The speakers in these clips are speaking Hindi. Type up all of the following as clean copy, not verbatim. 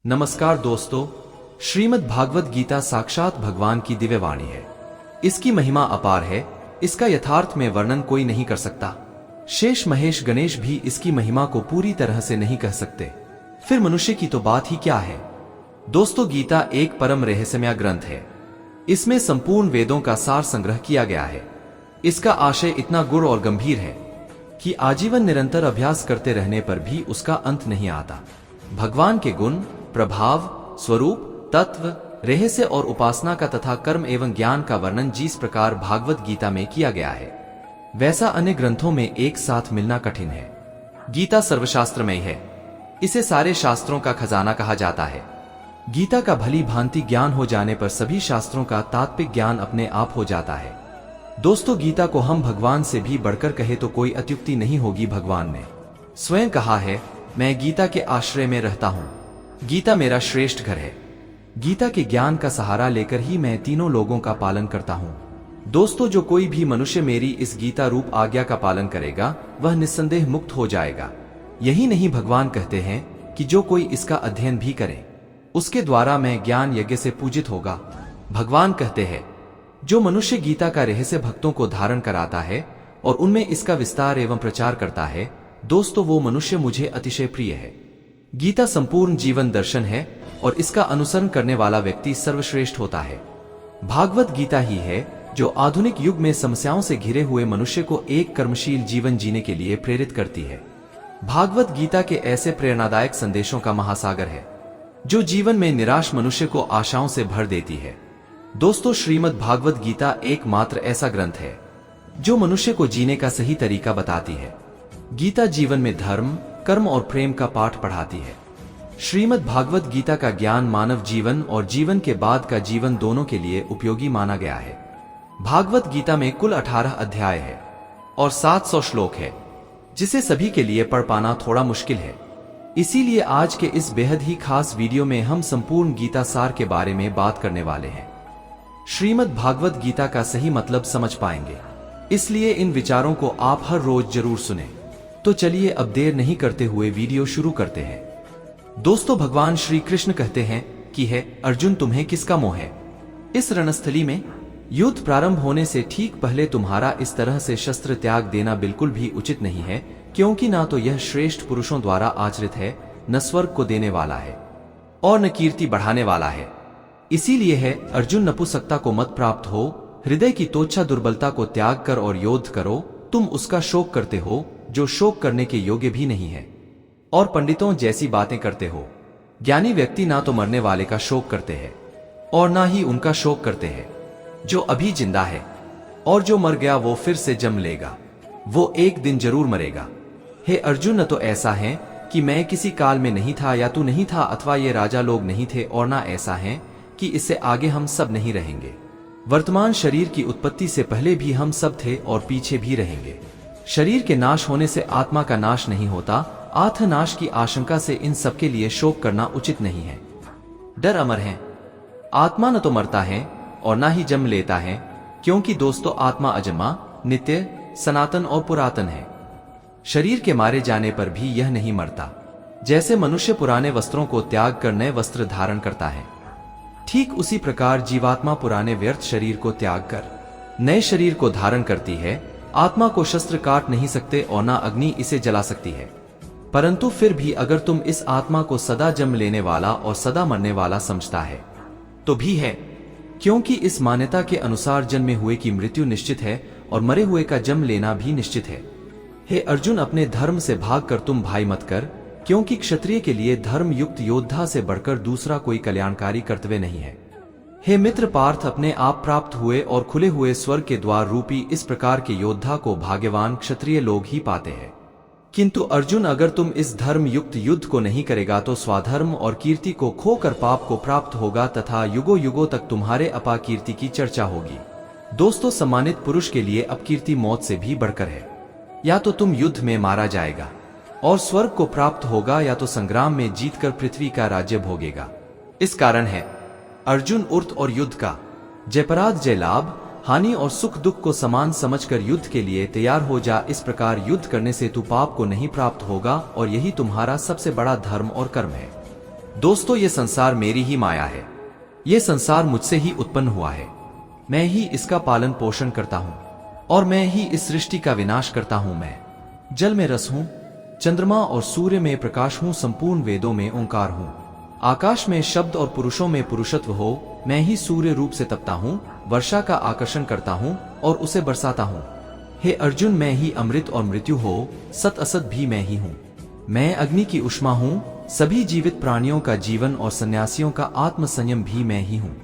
नमस्कार दोस्तों, श्रीमद् भागवत गीता साक्षात भगवान की दिव्य वाणी है। इसकी महिमा अपार है, इसका यथार्थ में वर्णन कोई नहीं कर सकता। शेष महेश गणेश भी इसकी महिमा को पूरी तरह से नहीं कह सकते, फिर मनुष्य की तो बात ही क्या है। दोस्तों, गीता एक परम रहस्यमय ग्रंथ है। इसमें संपूर्ण वेदों का सार संग्रह किया गया है। इसका आशय इतना गूढ़ और गंभीर है कि आजीवन निरंतर अभ्यास करते रहने पर भी उसका अंत नहीं आता। भगवान के गुण, प्रभाव, स्वरूप, तत्व, रहस्य और उपासना का तथा कर्म एवं ज्ञान का वर्णन जिस प्रकार भागवत गीता में किया गया है, वैसा अन्य ग्रंथों में एक साथ मिलना कठिन है। गीता सर्वशास्त्रमय है। इसे सारे शास्त्रों का खजाना कहा जाता है। गीता का भली भांति ज्ञान हो जाने पर सभी शास्त्रों का तात्विक ज्ञान अपने आप हो जाता है। दोस्तों, गीता को हम भगवान से भी बढ़कर कहे तो कोई अत्युक्ति नहीं होगी। भगवान ने स्वयं कहा है, मैं गीता के आश्रय में रहता हूं। गीता मेरा श्रेष्ठ घर है। गीता के ज्ञान का सहारा लेकर ही मैं तीनों लोगों का पालन करता हूं। दोस्तों, जो कोई भी मनुष्य मेरी इस गीता रूप आज्ञा का पालन करेगा, वह निस्संदेह मुक्त हो जाएगा। यही नहीं, भगवान कहते हैं कि जो कोई इसका अध्ययन भी करे, उसके द्वारा मैं ज्ञान यज्ञ से पूजित होगा। भगवान कहते हैं, जो मनुष्य गीता का रहस्य भक्तों को धारण कराता है और उनमें इसका विस्तार एवं प्रचार करता है, दोस्तों वो मनुष्य मुझे अतिशय प्रिय है। गीता संपूर्ण जीवन दर्शन है और इसका अनुसरण करने वाला व्यक्ति सर्वश्रेष्ठ होता है। भागवत गीता ही है जो आधुनिक युग में समस्याओं से घिरे हुए मनुष्य को एक कर्मशील जीवन जीने के लिए प्रेरित करती है। भागवत गीता के ऐसे प्रेरणादायक संदेशों का महासागर है जो जीवन में निराश मनुष्य को आशाओं से भर देती है। दोस्तों, श्रीमद् भागवत गीता एकमात्र ऐसा ग्रंथ है जो मनुष्य को जीने का सही तरीका बताती है। गीता जीवन में धर्म, कर्म और प्रेम का पाठ पढ़ाती है। श्रीमद् भागवत गीता का ज्ञान मानव जीवन और जीवन के बाद का जीवन दोनों के लिए उपयोगी माना गया है। भागवत गीता में कुल 18 अध्याय है और 700 श्लोक है, जिसे सभी के लिए पढ़ पाना थोड़ा मुश्किल है। इसीलिए आज के इस बेहद ही खास वीडियो में हम संपूर्ण गीता सार के बारे में बात करने वाले हैं। श्रीमद् भागवत गीता का सही मतलब समझ पाएंगे, इसलिए इन विचारों को आप हर रोज जरूर सुने। तो चलिए अब देर नहीं करते हुए वीडियो शुरू करते हैं। दोस्तों, भगवान श्री कृष्ण कहते हैं कि है अर्जुन, तुम्हें किसका मोह है? इस रणस्थली में युद्ध प्रारंभ होने से ठीक पहले तुम्हारा इस तरह से शस्त्र त्याग देना बिल्कुल भी उचित नहीं है, क्योंकि ना तो यह श्रेष्ठ पुरुषों द्वारा आचरित है, न स्वर्ग को देने वाला है और न कीर्ति बढ़ाने वाला है। इसीलिए है अर्जुन, नपुंसकता को मत प्राप्त हो, हृदय की तोच्छा दुर्बलता को त्याग कर और योद्ध करो। तुम उसका शोक करते हो जो शोक करने के योग्य भी नहीं है और पंडितों जैसी बातें करते हो। ज्ञानी व्यक्ति ना तो मरने वाले का शोक करते हैं और ना ही उनका शोक करते हैं जो अभी जिंदा है, और जो मर गया वो फिर से जन्म लेगा, वो एक दिन जरूर मरेगा। हे अर्जुन, न तो ऐसा है कि मैं किसी काल में नहीं था या तू नहीं था, अथवा ये राजा लोग नहीं थे, और ना ऐसा है कि इससे आगे हम सब नहीं रहेंगे। वर्तमान शरीर की उत्पत्ति से पहले भी हम सब थे और पीछे भी रहेंगे। शरीर के नाश होने से आत्मा का नाश नहीं होता। आत्मनाश की आशंका से इन सब के लिए शोक करना उचित नहीं है। डर अमर है। आत्मा न तो मरता है और ना ही जन्म लेता है, क्योंकि दोस्तों आत्मा अजन्मा, नित्य, सनातन और पुरातन है। शरीर के मारे जाने पर भी यह नहीं मरता। जैसे मनुष्य पुराने वस्त्रों को त्याग कर नए वस्त्र धारण करता है, ठीक उसी प्रकार जीवात्मा पुराने व्यर्थ शरीर को त्याग कर नए शरीर को धारण करती है। आत्मा को शस्त्र काट नहीं सकते और ना अग्नि इसे जला सकती है, परंतु फिर भी अगर तुम इस आत्मा को सदा जन्म लेने वाला और सदा मरने वाला समझता है तो भी है, क्योंकि इस मान्यता के अनुसार जन्मे हुए की मृत्यु निश्चित है और मरे हुए का जन्म लेना भी निश्चित है। हे अर्जुन, अपने धर्म से भाग कर तुम भाई मत कर, क्योंकि क्षत्रिय के लिए धर्म युक्त योद्धा से बढ़कर दूसरा कोई कल्याणकारी कर्तव्य नहीं है। हे मित्र पार्थ, अपने आप प्राप्त हुए और खुले हुए स्वर्ग के द्वार रूपी इस प्रकार के योद्धा को भाग्यवान क्षत्रिय लोग ही पाते हैं। किंतु अर्जुन, अगर तुम इस धर्म युक्त युद्ध को नहीं करेगा तो स्वाधर्म और कीर्ति को खोकर पाप को प्राप्त होगा तथा युगों युगों तक तुम्हारे अपाकीर्ति की चर्चा होगी। दोस्तों, सम्मानित पुरुष के लिए अपकीर्ति मौत से भी बढ़कर है। या तो तुम युद्ध में मारा जाएगा और स्वर्ग को प्राप्त होगा, या तो संग्राम में जीतकर पृथ्वी का राज्य भोगेगा। इस कारण है अर्जुन, उर्त और युद्ध का जयपराध, जय लाभ, हानि और सुख दुख को समान समझकर युद्ध के लिए तैयार हो जा। इस प्रकार युद्ध करने से तू पाप को नहीं प्राप्त होगा और यही तुम्हारा सबसे बड़ा धर्म और कर्म है। दोस्तों, ये संसार मेरी ही माया है। ये संसार मुझसे ही उत्पन्न हुआ है। मैं ही इसका पालन पोषण करता हूँ और मैं ही इस सृष्टि का विनाश करता हूँ। मैं जल में रस हूँ, चंद्रमा और सूर्य में प्रकाश हूँ, संपूर्ण वेदों में ओंकार हूँ, आकाश में शब्द और पुरुषों में पुरुषत्व हो। मैं ही सूर्य रूप से तपता हूँ, वर्षा का आकर्षण करता हूँ और उसे बरसाता हूँ। हे अर्जुन, मैं ही अमृत और मृत्यु हो, सत असत भी मैं ही हूँ। मैं अग्नि की उष्मा हूँ, सभी जीवित प्राणियों का जीवन और सन्यासियों का आत्म संयम भी मैं ही हूँ।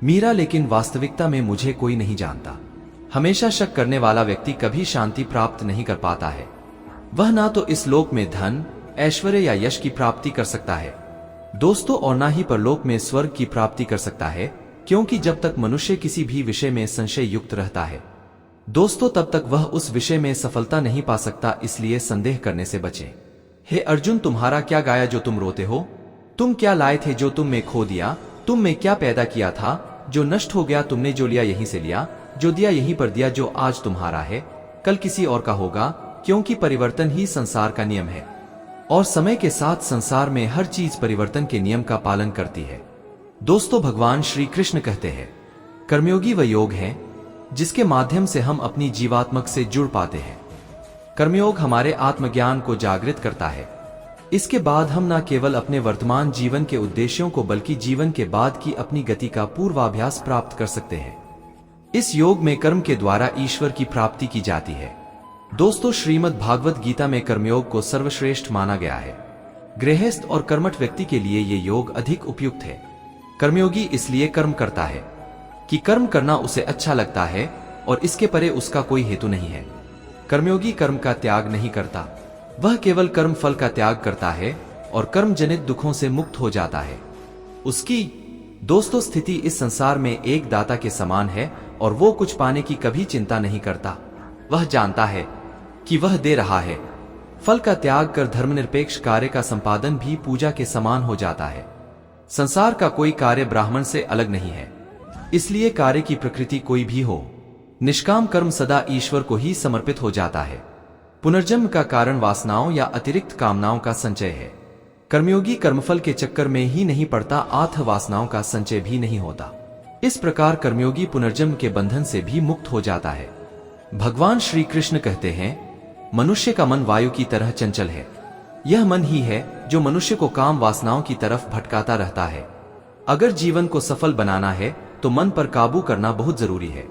मीरा, लेकिन वास्तविकता में मुझे कोई नहीं जानता। हमेशा शक करने वाला व्यक्ति कभी शांति प्राप्त नहीं कर पाता है। वह ना तो इस लोक में धन, ऐश्वर्य या यश की प्राप्ति कर सकता है दोस्तों, और ना ही परलोक में स्वर्ग की प्राप्ति कर सकता है, क्योंकि जब तक मनुष्य किसी भी विषय में संशय युक्त रहता है दोस्तों, तब तक वह उस विषय में सफलता नहीं पा सकता। इसलिए संदेह करने से बचें। हे अर्जुन, तुम्हारा क्या गाया जो तुम रोते हो? तुम क्या लाए थे जो तुम में खो दिया? तुम में क्या पैदा किया था जो नष्ट हो गया? तुमने जो लिया यहीं से लिया, जो दिया यहीं पर दिया। जो आज तुम्हारा है कल किसी और का होगा, क्योंकि परिवर्तन ही संसार का नियम है और समय के साथ संसार में हर चीज परिवर्तन के नियम का पालन करती है दोस्तों। भगवान श्री कृष्ण कहते हैं, कर्मयोगी वह योग है जिसके माध्यम से हम अपनी जीवात्मक से जुड़ पाते हैं। कर्मयोग हमारे आत्मज्ञान को जागृत करता है। इसके बाद हम न केवल अपने वर्तमान जीवन के उद्देश्यों को बल्कि जीवन के बाद की अपनी गति का पूर्वाभ्यास प्राप्त कर सकते हैं। इस योग में कर्म के द्वारा ईश्वर की प्राप्ति की जाती है दोस्तों। श्रीमद् भागवत गीता में कर्मयोग को सर्वश्रेष्ठ माना गया है। गृहस्थ और कर्मठ व्यक्ति के लिए ये योग अधिक उपयुक्त है। कर्मयोगी इसलिए कर्म करता है कि कर्म करना उसे अच्छा लगता है और इसके परे उसका कोई हेतु नहीं है। कर्मयोगी कर्म का त्याग नहीं करता, वह केवल कर्म फल का त्याग करता है और कर्म जनित दुखों से मुक्त हो जाता है। उसकी दोस्तों स्थिति इस संसार में एक दाता के समान है और वो कुछ पाने की कभी चिंता नहीं करता। वह जानता है कि वह दे रहा है। फल का त्याग कर धर्मनिरपेक्ष कार्य का संपादन भी पूजा के समान हो जाता है। संसार का कोई कार्य ब्राह्मण से अलग नहीं है, इसलिए कार्य की प्रकृति कोई भी हो, निष्काम कर्म सदा ईश्वर को ही समर्पित हो जाता है। पुनर्जन्म का कारण वासनाओं या अतिरिक्त कामनाओं का संचय है। कर्मयोगी कर्मफल के चक्कर में ही नहीं पड़ता, आथ वासनाओं का संचय भी नहीं होता। इस प्रकार कर्मयोगी पुनर्जन्म के बंधन से भी मुक्त हो जाता है। भगवान श्री कृष्ण कहते हैं, मनुष्य का मन वायु की तरह चंचल है। यह मन ही है जो मनुष्य को काम वासनाओं की तरफ भटकाता रहता है। अगर जीवन को सफल बनाना है तो मन पर काबू करना बहुत जरूरी है।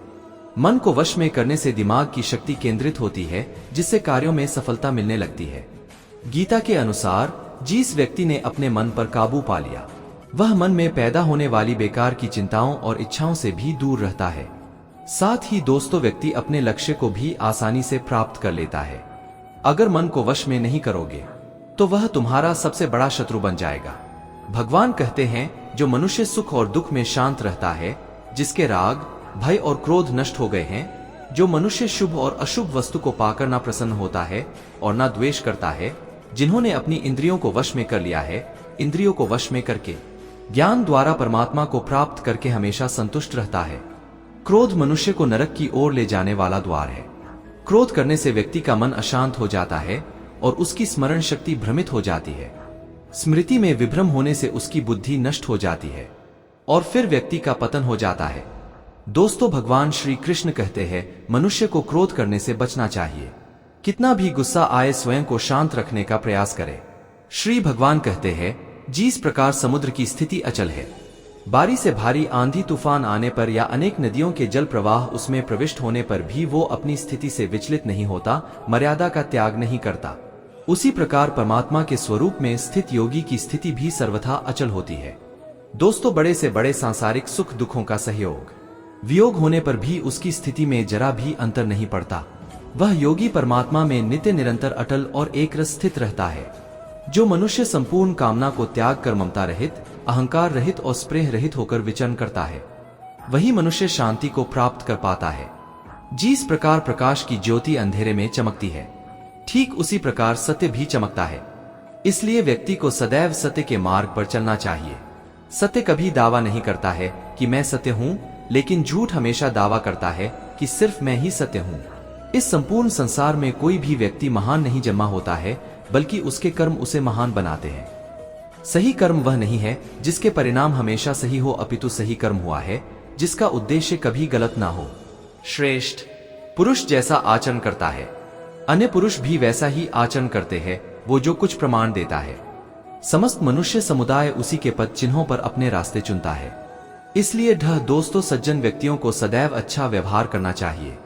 मन को वश में करने से दिमाग की शक्ति केंद्रित होती है, जिससे कार्यों में सफलता मिलने लगती है। गीता के अनुसार जिस व्यक्ति ने अपने मन पर काबू पा लिया, वह मन में पैदा होने वाली बेकार की चिंताओं और इच्छाओं से भी दूर रहता है। साथ ही दोस्तों, व्यक्ति अपने लक्ष्य को भी आसानी से प्राप्त कर लेता है। अगर मन को वश में नहीं करोगे तो वह तुम्हारा सबसे बड़ा शत्रु बन जाएगा। भगवान कहते हैं, जो मनुष्य सुख और दुख में शांत रहता है, जिसके राग, भय और क्रोध नष्ट हो गए हैं, जो मनुष्य शुभ और अशुभ वस्तु को पाकर ना प्रसन्न होता है और ना द्वेष करता है, जिन्होंने अपनी इंद्रियों को वश में कर लिया है, इंद्रियों को वश में करके ज्ञान द्वारा परमात्मा को प्राप्त करके हमेशा संतुष्ट रहता है। क्रोध मनुष्य को नरक की ओर ले जाने वाला द्वार है। क्रोध करने से व्यक्ति का मन अशांत हो जाता है और उसकी स्मरण शक्ति भ्रमित हो जाती है। स्मृति में विभ्रम होने से उसकी बुद्धि नष्ट हो जाती है और फिर व्यक्ति का पतन हो जाता है। दोस्तों, भगवान श्री कृष्ण कहते हैं, मनुष्य को क्रोध करने से बचना चाहिए। कितना भी गुस्सा आए स्वयं को शांत रखने का प्रयास करे। श्री भगवान कहते हैं, जिस प्रकार समुद्र की स्थिति अचल है, बारी से भारी आंधी तूफान आने पर या अनेक नदियों के जल प्रवाह उसमें प्रविष्ट होने पर भी वो अपनी स्थिति से विचलित नहीं होता, मर्यादा का त्याग नहीं करता, उसी प्रकार परमात्मा के स्वरूप में स्थित योगी की स्थिति भी सर्वथा अचल होती है। दोस्तों, बड़े से बड़े सांसारिक सुख दुखों का सहयोग वियोग होने पर भी उसकी स्थिति में जरा भी अंतर नहीं पड़ता। वह योगी परमात्मा में नित्य निरंतर अटल और एकरस स्थित रहता है। जो मनुष्य संपूर्ण कामना को त्याग कर ममता रहित, अहंकार रहित और स्प्रेह रहित होकर विचरण करता है, वही मनुष्य शांति को प्राप्त कर पाता है। जिस प्रकार प्रकाश की ज्योति अंधेरे में चमकती है, ठीक उसी प्रकार सत्य भी चमकता है। इसलिए व्यक्ति को सदैव सत्य के मार्ग पर चलना चाहिए। सत्य कभी दावा नहीं करता है कि मैं सत्य हूं, लेकिन झूठ हमेशा दावा करता है कि सिर्फ मैं ही सत्य हूं। इस संपूर्ण संसार में कोई भी व्यक्ति महान नहीं जन्मा होता है, बल्कि उसके कर्म उसे महान बनाते हैं। सही कर्म वह नहीं है जिसके परिणाम हमेशा सही हो, अपितु सही कर्म हुआ है जिसका उद्देश्य कभी गलत ना हो। श्रेष्ठ पुरुष जैसा आचरण करता है, अन्य पुरुष भी वैसा ही आचरण करते हैं, वो जो कुछ प्रमाण देता है। समस्त मनुष्य समुदाय उसी के पद चिन्हों पर अपने रास्ते चुनता है। इसलिए दोस्तों, सज्जन व्यक्तियों को सदैव अच्छा व्यवहार करना चाहिए।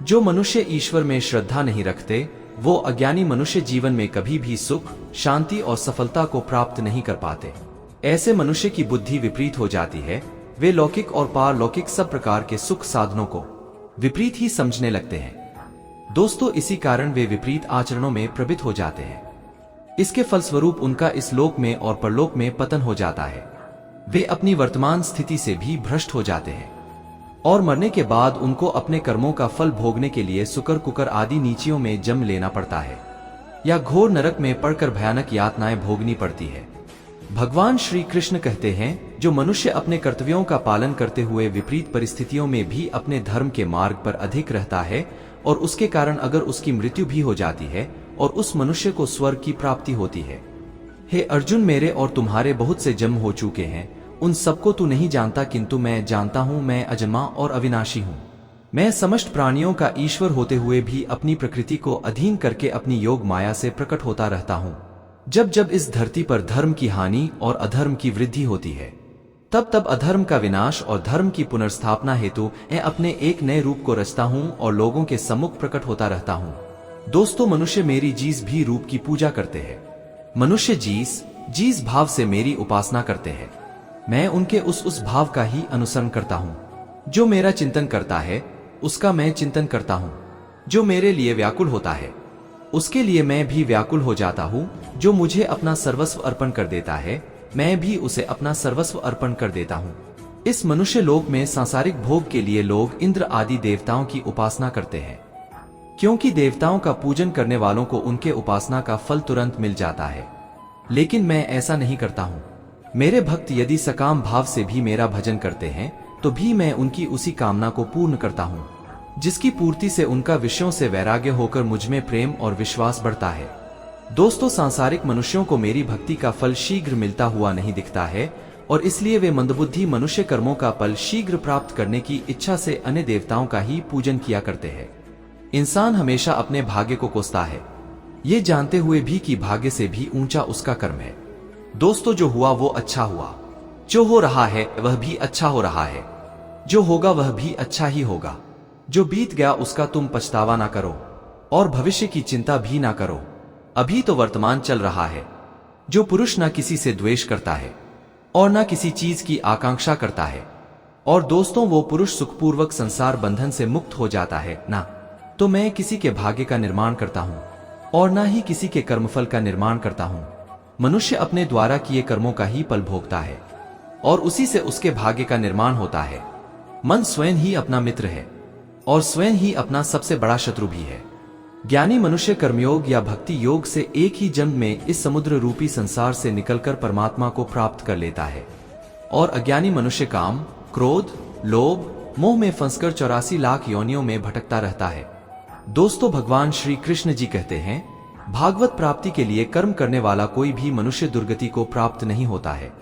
जो मनुष्य ईश्वर में श्रद्धा नहीं रखते, वो अज्ञानी मनुष्य जीवन में कभी भी सुख, शांति और सफलता को प्राप्त नहीं कर पाते। ऐसे मनुष्य की बुद्धि विपरीत हो जाती है, वे लौकिक और पारलौकिक सब प्रकार के सुख साधनों को विपरीत ही समझने लगते हैं। दोस्तों, इसी कारण वे विपरीत आचरणों में प्रवृत्त हो जाते हैं। इसके फलस्वरूप उनका इस लोक में और परलोक में पतन हो जाता है। वे अपनी वर्तमान स्थिति से भी भ्रष्ट हो जाते हैं और मरने के बाद उनको अपने कर्मों का फल भोगने के लिए सुकर कुकर आदि नीचियों में जन्म लेना पड़ता है या घोर नरक में पड़कर भयानक यातनाएं भोगनी पड़ती है। भगवान श्री कृष्ण कहते हैं, जो मनुष्य अपने कर्तव्यों का पालन करते हुए विपरीत परिस्थितियों में भी अपने धर्म के मार्ग पर अधिक रहता है और उसके कारण अगर उसकी मृत्यु भी हो जाती है और उस मनुष्य को स्वर्ग की प्राप्ति होती है। हे अर्जुन, मेरे और तुम्हारे बहुत से जन्म हो चुके हैं, उन सबको तू नहीं जानता, किंतु मैं जानता हूं। मैं अजन्मा और अविनाशी हूं। मैं समस्त प्राणियों का ईश्वर होते हुए भी अपनी प्रकृति को अधीन करके अपनी योग माया से प्रकट होता रहता हूं। जब जब इस धरती पर धर्म की हानि और अधर्म की वृद्धि होती है, तब तब अधर्म का विनाश और धर्म की पुनर्स्थापना हेतु मैं अपने एक नए रूप को रचता हूं और लोगों के सम्मुख प्रकट होता रहता हूं। दोस्तों, मनुष्य मेरी जीस भी रूप की पूजा करते हैं। मनुष्य जीस भाव से मेरी उपासना करते हैं। मैं उनके उस भाव का ही अनुसरण करता हूं। जो मेरा चिंतन करता है उसका मैं चिंतन करता हूं। जो मेरे लिए व्याकुल होता है उसके लिए मैं भी व्याकुल हो जाता हूं। जो मुझे अपना सर्वस्व अर्पण कर देता है, मैं भी उसे अपना सर्वस्व अर्पण कर देता हूं। इस मनुष्य लोक में सांसारिक भोग के लिए लोग इंद्र आदि देवताओं की उपासना करते हैं, क्योंकि देवताओं का पूजन करने वालों को उनके उपासना का फल तुरंत मिल जाता है। लेकिन मैं ऐसा नहीं करता हूं। मेरे भक्त यदि सकाम भाव से भी मेरा भजन करते हैं तो भी मैं उनकी उसी कामना को पूर्ण करता हूं, जिसकी पूर्ति से उनका विषयों से वैराग्य होकर मुझमें प्रेम और विश्वास बढ़ता है। दोस्तों, सांसारिक मनुष्यों को मेरी भक्ति का फल शीघ्र मिलता हुआ नहीं दिखता है और इसलिए वे मंदबुद्धि मनुष्य कर्मों का फल शीघ्र प्राप्त करने की इच्छा से अन्य देवताओं का ही पूजन किया करते हैं। इंसान हमेशा अपने भाग्य को कोसता है, ये जानते हुए भी कि भाग्य से भी ऊंचा उसका कर्म है। दोस्तों, जो हुआ वो अच्छा हुआ, जो हो रहा है वह भी अच्छा हो रहा है, जो होगा वह भी अच्छा ही होगा। जो बीत गया उसका तुम पछतावा ना करो और भविष्य की चिंता भी ना करो। अभी तो वर्तमान चल रहा है। जो पुरुष ना किसी से द्वेष करता है और ना किसी चीज की आकांक्षा करता है, और दोस्तों वो पुरुष सुखपूर्वक संसार बंधन से मुक्त हो जाता है, ना तो मैं किसी के भाग्य का निर्माण करता हूं और ना ही किसी के कर्मफल का निर्माण करता हूं। मनुष्य अपने द्वारा किए कर्मों का ही फल भोगता है और उसी से उसके भाग्य का निर्माण होता है। मन स्वयं ही अपना मित्र है और स्वयं ही अपना सबसे बड़ा शत्रु भी है। ज्ञानी मनुष्य कर्मयोग या भक्ति योग से एक ही जन्म में इस समुद्र रूपी संसार से निकलकर परमात्मा को प्राप्त कर लेता है और अज्ञानी मनुष्य काम, क्रोध, लोभ, मोह में फंसकर 84 लाख योनियों में भटकता रहता है। दोस्तों, भगवान श्री कृष्ण जी कहते हैं, भागवत प्राप्ति के लिए कर्म करने वाला कोई भी मनुष्य दुर्गति को प्राप्त नहीं होता है।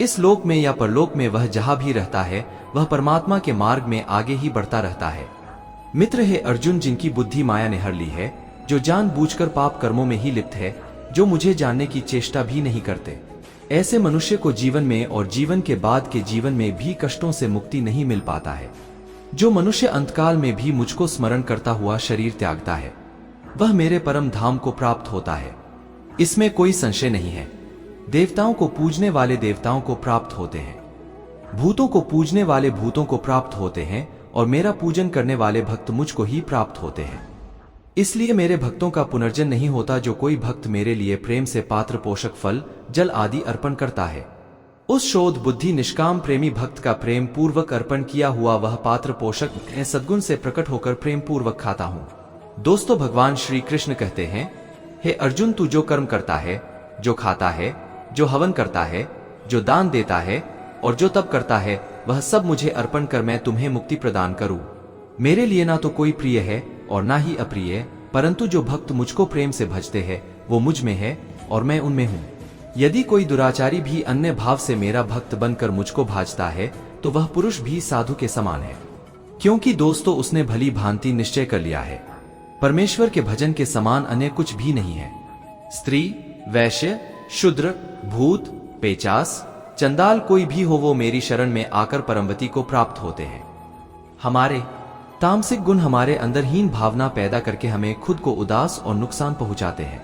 इस लोक में या परलोक में वह जहां भी रहता है वह परमात्मा के मार्ग में आगे ही बढ़ता रहता है। मित्र हे अर्जुन, जिनकी बुद्धि माया ने हर ली है, जो जानबूझकर पाप कर्मों में ही लिप्त है, जो मुझे जानने की चेष्टा भी नहीं करते, ऐसे मनुष्य को जीवन में और जीवन के बाद के जीवन में भी कष्टों से मुक्ति नहीं मिल पाता है। जो मनुष्य अंतकाल में भी मुझको स्मरण करता हुआ शरीर त्यागता है, वह मेरे परम धाम को प्राप्त होता है, इसमें कोई संशय नहीं है। देवताओं को पूजने वाले देवताओं को प्राप्त होते हैं, भूतों को पूजने वाले भूतों को प्राप्त होते हैं और मेरा पूजन करने वाले भक्त मुझको ही प्राप्त होते हैं। इसलिए मेरे भक्तों का पुनर्जन्म नहीं होता। जो कोई भक्त मेरे लिए प्रेम से पात्र पोषक फल, जल आदि अर्पण करता है, उस शोध बुद्धि निष्काम प्रेमी भक्त का प्रेम पूर्वक अर्पण किया हुआ वह पात्र पोषक सद्गुण से प्रकट होकर प्रेम पूर्वक खाता हूं। दोस्तों, भगवान श्री कृष्ण कहते हैं, हे अर्जुन, तू जो कर्म करता है, जो खाता है, जो हवन करता है, जो दान देता है और जो तप करता है, वह सब मुझे अर्पण कर मैं तुम्हें मुक्ति प्रदान करूं। मेरे लिए ना तो कोई प्रिय है और ना ही अप्रिय, परंतु जो भक्त मुझको प्रेम से भजते हैं वो मुझ में है और मैं उनमें हूं। यदि कोई दुराचारी भी अन्य भाव से मेरा भक्त बनकर मुझको भाजता है तो वह पुरुष भी साधु के समान है, क्योंकि दोस्तों उसने भली भांति निश्चय कर लिया है परमेश्वर के भजन के समान अन्य कुछ भी नहीं है। स्त्री, वैश्य, शूद्र, भूत, पेचास, चंडाल कोई भी हो, वो मेरी शरण में आकर परमवती को प्राप्त होते हैं। हमारे तामसिक गुण हमारे अंदर हीन भावना पैदा करके हमें खुद को उदास और नुकसान पहुंचाते हैं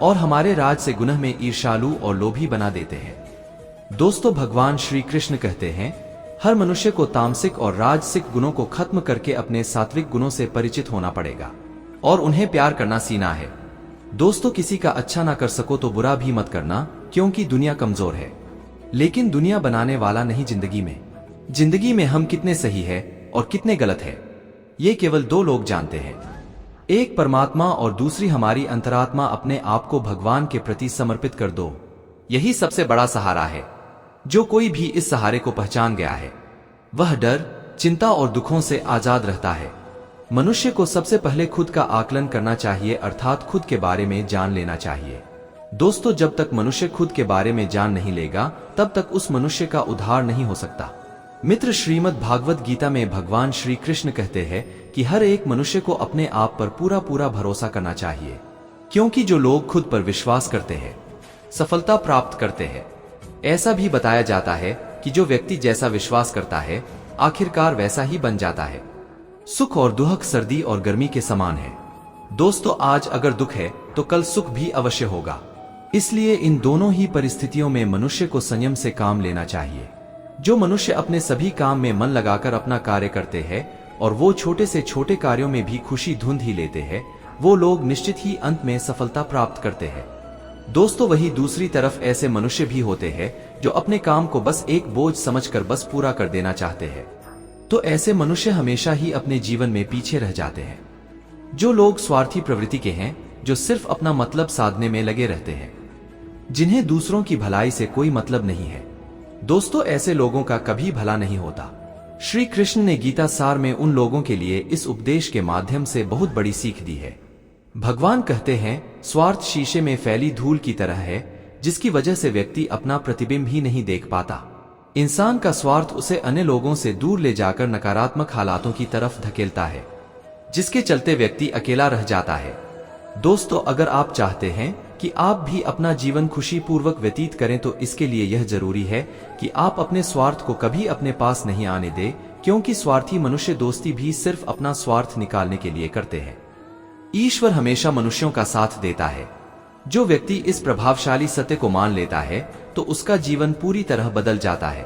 और हमारे राज से गुनह में ईर्ष्यालु और लोभी बना देते हैं। दोस्तों, भगवान श्री कृष्ण कहते हैं हर मनुष्य को तामसिक और राजसिक गुणों को खत्म करके अपने सात्विक गुणों से परिचित होना पड़ेगा और उन्हें प्यार करना सीखना है। दोस्तों, किसी का अच्छा ना कर सको तो बुरा भी मत करना, क्योंकि दुनिया कमजोर है लेकिन दुनिया बनाने वाला नहीं। जिंदगी में हम कितने सही है और कितने गलत है ये केवल दो लोग जानते हैं, एक परमात्मा और दूसरी हमारी अंतरात्मा। अपने आप को भगवान के प्रति समर्पित कर दो, यही सबसे बड़ा सहारा है। जो कोई भी इस सहारे को पहचान गया है वह डर, चिंता और दुखों से आजाद रहता है। मनुष्य को सबसे पहले खुद का आकलन करना चाहिए, अर्थात खुद के बारे में जान लेना चाहिए। दोस्तों, जब तक मनुष्य खुद के बारे में जान नहीं लेगा तब तक उस मनुष्य का उद्धार नहीं हो सकता। मित्र, श्रीमद् भागवत गीता में भगवान श्री कृष्ण कहते हैं कि हर एक मनुष्य को अपने आप पर पूरा भरोसा करना चाहिए, क्योंकि जो लोग खुद पर विश्वास करते हैं सफलता प्राप्त करते हैं। ऐसा भी बताया जाता है कि जो व्यक्ति जैसा विश्वास करता है आखिरकार वैसा ही बन जाता है। सुख और दुख सर्दी और गर्मी के समान है। दोस्तों, आज अगर दुख है तो कल सुख भी अवश्य होगा, इसलिए इन दोनों ही परिस्थितियों में मनुष्य को संयम से काम लेना चाहिए। जो मनुष्य अपने सभी काम में मन लगाकर अपना कार्य करते हैं और वो छोटे से छोटे कार्यों में भी खुशी ढूंढ ही लेते हैं, वो लोग निश्चित ही अंत में सफलता प्राप्त करते हैं। दोस्तों, वही दूसरी तरफ ऐसे मनुष्य भी होते हैं जो अपने काम को बस एक बोझ समझकर बस पूरा कर देना चाहते हैं, तो ऐसे मनुष्य हमेशा ही अपने जीवन में पीछे रह जाते हैं। जो लोग स्वार्थी प्रवृत्ति के हैं, जो सिर्फ अपना मतलब साधने में लगे रहते हैं, जिन्हें दूसरों की भलाई से कोई मतलब नहीं है, दोस्तों ऐसे लोगों का कभी भला नहीं होता। श्री कृष्ण ने गीता सार में उन लोगों के लिए इस उपदेश के माध्यम से बहुत बड़ी सीख दी है। भगवान कहते हैं, स्वार्थ शीशे में फैली धूल की तरह है, जिसकी वजह से व्यक्ति अपना प्रतिबिंब ही नहीं देख पाता। इंसान का स्वार्थ उसे अन्य लोगों से दूर ले जाकर नकारात्मक हालातों की तरफ धकेलता है, जिसके चलते व्यक्ति अकेला रह जाता है। दोस्तों, अगर आप चाहते हैं कि आप भी अपना जीवन खुशी पूर्वक व्यतीत करें तो इसके लिए यह जरूरी है कि आप अपने स्वार्थ को कभी अपने पास नहीं आने दें, क्योंकि स्वार्थी मनुष्य दोस्ती भी सिर्फ अपना स्वार्थ निकालने के लिए करते हैं। ईश्वर हमेशा मनुष्यों का साथ देता है। जो व्यक्ति इस प्रभावशाली सत्य को मान लेता है तो उसका जीवन पूरी तरह बदल जाता है।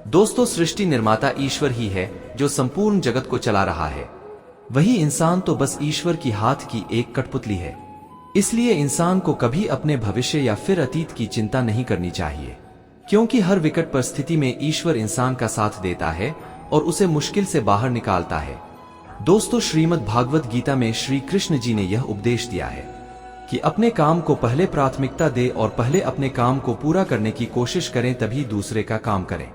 दोस्तों, सृष्टि निर्माता ईश्वर ही है जो संपूर्ण जगत को चला रहा है। वही इंसान तो बस ईश्वर की हाथ की एक कठपुतली है। इसलिए इंसान को कभी अपने भविष्य या फिर अतीत की चिंता नहीं करनी चाहिए, क्योंकि हर विकट परिस्थिति में ईश्वर इंसान का साथ देता है और उसे मुश्किल से बाहर निकालता है। दोस्तों, श्रीमद् भागवत गीता में श्री कृष्ण जी ने यह उपदेश दिया है कि अपने काम को पहले प्राथमिकता दे और पहले अपने काम को पूरा करने की कोशिश करें, तभी दूसरे का काम करें।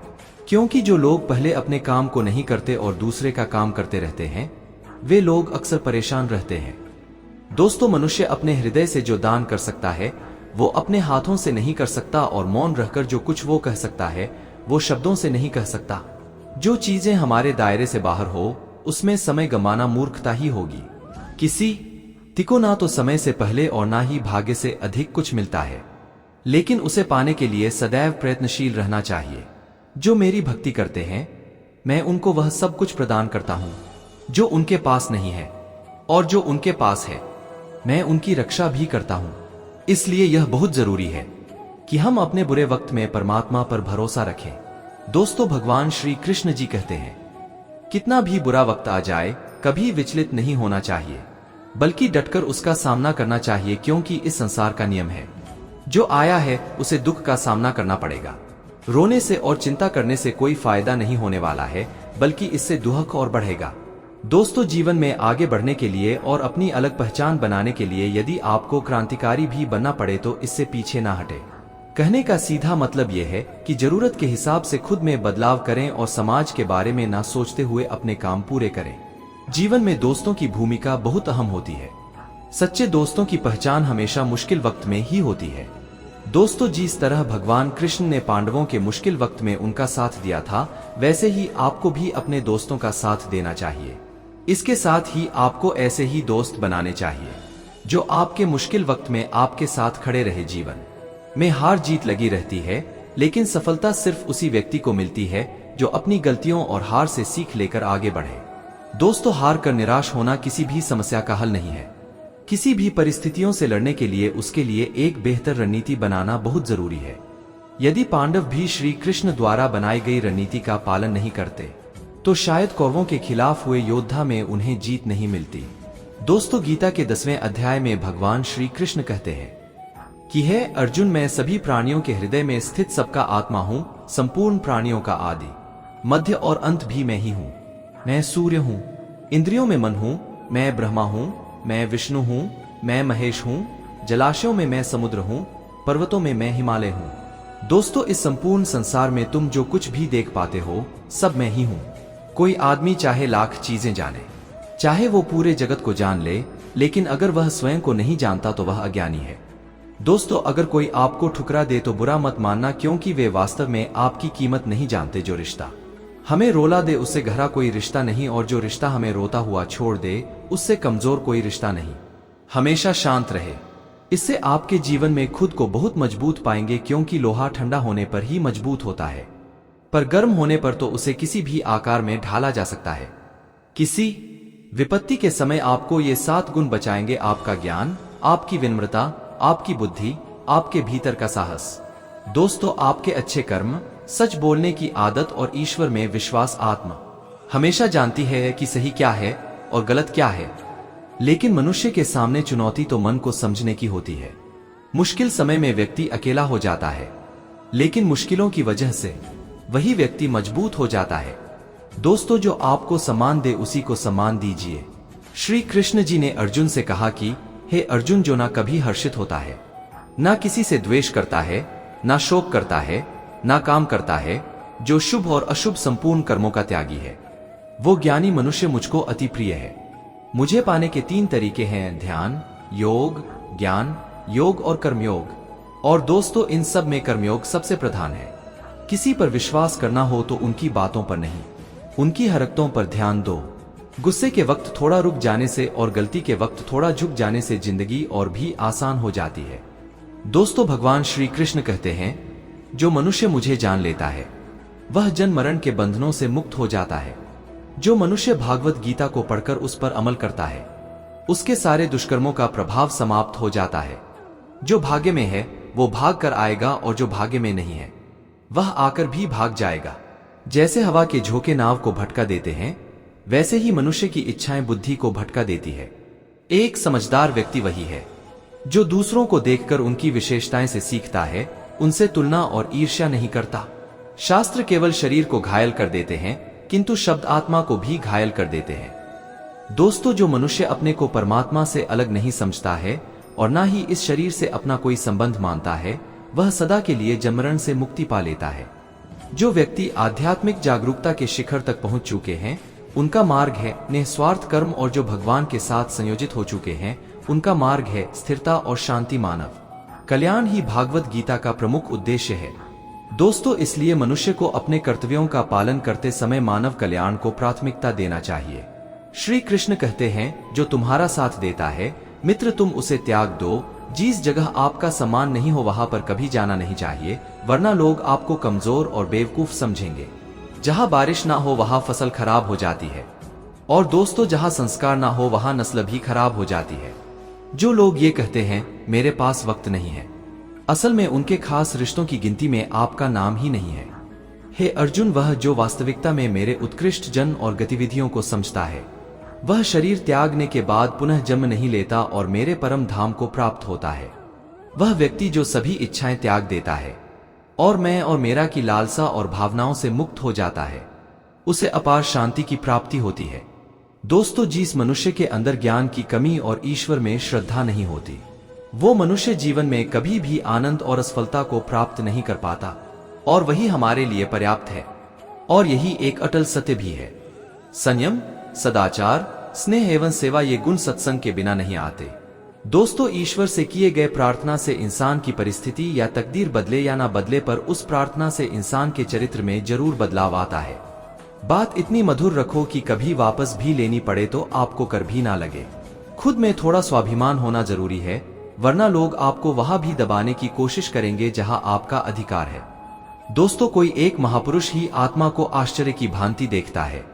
क्योंकि जो लोग पहले अपने काम को नहीं करते और दूसरे का काम करते रहते हैं, वे लोग अक्सर परेशान रहते हैं। दोस्तों, मनुष्य अपने हृदय से जो दान कर सकता है वो अपने हाथों से नहीं कर सकता, और मौन रहकर जो कुछ वो कह सकता है वो शब्दों से नहीं कह सकता। जो चीजें हमारे दायरे से बाहर हो उसमें समय गंवाना मूर्खता ही होगी। किसी को ना तो समय से पहले और ना ही भाग्य से अधिक कुछ मिलता है, लेकिन उसे पाने के लिए सदैव प्रयत्नशील रहना चाहिए। जो मेरी भक्ति करते हैं मैं उनको वह सब कुछ प्रदान करता हूँ जो उनके पास नहीं है, और जो उनके पास है मैं उनकी रक्षा भी करता हूँ। इसलिए यह बहुत जरूरी है कि हम अपने बुरे वक्त में परमात्मा पर भरोसा रखें। दोस्तों, भगवान श्री कृष्ण जी कहते हैं, कितना भी बुरा वक्त आ जाए कभी विचलित नहीं होना चाहिए, बल्कि डटकर उसका सामना करना चाहिए, क्योंकि इस संसार का नियम है जो आया है उसे दुख का सामना करना पड़ेगा। रोने से और चिंता करने से कोई फायदा नहीं होने वाला है, बल्कि इससे दुख और बढ़ेगा। दोस्तों, जीवन में आगे बढ़ने के लिए और अपनी अलग पहचान बनाने के लिए यदि आपको क्रांतिकारी भी बनना पड़े तो इससे पीछे ना हटे। कहने का सीधा मतलब यह है कि जरूरत के हिसाब से खुद में बदलाव करें और समाज के बारे में ना सोचते हुए अपने काम पूरे करें। जीवन में दोस्तों की भूमिका बहुत अहम होती है। सच्चे दोस्तों की पहचान हमेशा मुश्किल वक्त में ही होती है। दोस्तों, जिस तरह भगवान कृष्ण ने पांडवों के मुश्किल वक्त में उनका साथ दिया था, वैसे ही आपको भी अपने दोस्तों का साथ देना चाहिए। इसके साथ ही आपको ऐसे ही दोस्त बनाने चाहिए जो आपके मुश्किल वक्त में आपके साथ खड़े रहे। जीवन में हार जीत लगी रहती है, लेकिन सफलता सिर्फ उसी व्यक्ति को मिलती है जो अपनी गलतियों और हार से सीख लेकर आगे बढ़े। दोस्तों, हार कर निराश होना किसी भी समस्या का हल नहीं है। किसी भी परिस्थितियों से लड़ने के लिए उसके लिए एक बेहतर रणनीति बनाना बहुत जरूरी है। यदि पांडव भी श्री कृष्ण द्वारा बनाई गई रणनीति का पालन नहीं करते तो शायद कौरवों के खिलाफ हुए योद्धा में उन्हें जीत नहीं मिलती। दोस्तों, गीता के 10वें अध्याय में भगवान श्री कृष्ण कहते हैं कि हे अर्जुन, मैं सभी प्राणियों के हृदय में स्थित सबका आत्मा हूँ, संपूर्ण प्राणियों का आदि, मध्य और अंत भी मैं ही हूँ। मैं सूर्य हूँ, इंद्रियों में मन हूँ, मैं ब्रह्मा हूँ, मैं विष्णु हूँ, मैं महेश हूँ, जलाशयों में मैं समुद्र हूँ, पर्वतों में मैं हिमालय हूँ। दोस्तों, इस संपूर्ण संसार में तुम जो कुछ भी देख पाते हो सब मैं ही हूँ। कोई आदमी चाहे लाख चीजें जाने, चाहे वो पूरे जगत को जान ले, लेकिन अगर वह स्वयं को नहीं जानता तो वह अज्ञानी है। दोस्तों, अगर कोई आपको ठुकरा दे तो बुरा मत मानना, क्योंकि वे वास्तव में आपकी कीमत नहीं जानते। जो रिश्ता हमें रोला दे उससे गहरा कोई रिश्ता नहीं, और जो रिश्ता हमें रोता हुआ छोड़ दे उससे कमजोर कोई रिश्ता नहीं। हमेशा शांत रहे, इससे आपके जीवन में खुद को बहुत मजबूत पाएंगे, क्योंकि लोहा ठंडा होने पर ही मजबूत होता है, पर गर्म होने पर तो उसे किसी भी आकार में ढाला जा सकता है। किसी विपत्ति के समय आपको ये 7 गुण बचाएंगे: आपका ज्ञान, आपकी विनम्रता, आपकी बुद्धि, आपके भीतर का साहस। दोस्तों, आपके अच्छे कर्म, सच बोलने की आदत और ईश्वर में विश्वास। आत्मा हमेशा जानती है कि सही क्या है और गलत क्या है, लेकिन मनुष्य के सामने चुनौती तो मन को समझने की होती है। मुश्किल समय में व्यक्ति अकेला हो जाता है, लेकिन मुश्किलों की वजह से वही व्यक्ति मजबूत हो जाता है। दोस्तों, जो आपको सम्मान दे उसी को सम्मान दीजिए। श्री कृष्ण जी ने अर्जुन से कहा कि हे अर्जुन, जो ना कभी हर्षित होता है, ना किसी से द्वेष करता है, ना शोक करता है, ना काम करता है, जो शुभ और अशुभ संपूर्ण कर्मों का त्यागी है, वो ज्ञानी मनुष्य मुझको अति प्रिय है। मुझे पाने के 3 तरीके हैं: ध्यान योग, ज्ञान योग और कर्मयोग। और दोस्तों, इन सब में कर्मयोग सबसे प्रधान है। किसी पर विश्वास करना हो तो उनकी बातों पर नहीं, उनकी हरकतों पर ध्यान दो। गुस्से के वक्त थोड़ा रुक जाने से और गलती के वक्त थोड़ा झुक जाने से जिंदगी और भी आसान हो जाती है। दोस्तों, भगवान श्री कृष्ण कहते हैं, जो मनुष्य मुझे जान लेता है वह जन्म मरण के बंधनों से मुक्त हो जाता है। जो मनुष्य भागवत गीता को पढ़कर उस पर अमल करता है उसके सारे दुष्कर्मों का प्रभाव समाप्त हो जाता है। जो भाग्य में है वो भाग कर आएगा, और जो भाग्य में नहीं है वह आकर भी भाग जाएगा। जैसे हवा के झोंके नाव को भटका देते हैं, वैसे ही मनुष्य की इच्छाएं बुद्धि को भटका देती है। एक समझदार व्यक्ति वही है जो दूसरों को देखकर उनकी विशेषताएं से सीखता है, उनसे तुलना और ईर्ष्या नहीं करता। शास्त्र केवल शरीर को घायल कर देते हैं, किंतु शब्द आत्मा को भी घायल कर देते हैं। दोस्तों, जो मनुष्य अपने को परमात्मा से अलग नहीं समझता है और ना ही इस शरीर से अपना कोई संबंध मानता है, वह सदा के लिए जन्ममरण से मुक्ति पा लेता है। जो व्यक्ति आध्यात्मिक जागरूकता के शिखर तक पहुंच चुके हैं, उनका मार्ग है निस्वार्थ कर्म, और जो भगवान के साथ संयोजित हो चुके हैं उनका मार्ग है स्थिरता और शांति। मानव कल्याण ही भागवत गीता का प्रमुख उद्देश्य है। दोस्तों, इसलिए मनुष्य को अपने कर्तव्यों का पालन करते समय मानव कल्याण को प्राथमिकता देना चाहिए। श्री कृष्ण कहते हैं, जो तुम्हारा साथ देता है मित्र, तुम उसे त्याग दो। जिस जगह आपका सम्मान नहीं हो वहां पर कभी जाना नहीं चाहिए, वरना लोग आपको कमजोर और बेवकूफ समझेंगे। जहां बारिश ना हो वहां फसल खराब हो जाती है, और दोस्तों, जहां संस्कार ना हो वहां नस्ल भी खराब हो जाती है। जो लोग ये कहते हैं मेरे पास वक्त नहीं है, असल में उनके खास रिश्तों की गिनती में आपका नाम ही नहीं है। हे अर्जुन, वह जो वास्तविकता में मेरे उत्कृष्ट जन और गतिविधियों को समझता है, वह शरीर त्यागने के बाद पुनः जन्म नहीं लेता और मेरे परम धाम को प्राप्त होता है। वह व्यक्ति जो सभी इच्छाएं त्याग देता है और मैं और मेरा की लालसा और भावनाओं से मुक्त हो जाता है, उसे अपार शांति की प्राप्ति होती है। दोस्तों, जिस मनुष्य के अंदर ज्ञान की कमी और ईश्वर में श्रद्धा नहीं होती, वो मनुष्य जीवन में कभी भी आनंद और असफलता को प्राप्त नहीं कर पाता, और वही हमारे लिए पर्याप्त है। और यही एक अटल सत्य भी है। संयम, सदाचार, स्नेह एवं सेवा, ये गुण सत्संग के बिना नहीं आते। दोस्तों, ईश्वर से किए गए प्रार्थना से इंसान की परिस्थिति या तकदीर बदले या ना बदले, पर उस प्रार्थना से इंसान के चरित्र में जरूर बदलाव आता है। बात इतनी मधुर रखो कि कभी वापस भी लेनी पड़े तो आपको कर भी ना लगे। खुद में थोड़ा स्वाभिमान होना जरूरी है, वरना लोग आपको वहां भी दबाने की कोशिश करेंगे जहां आपका अधिकार है। दोस्तों, कोई एक महापुरुष ही आत्मा को आश्चर्य की भांति देखता है,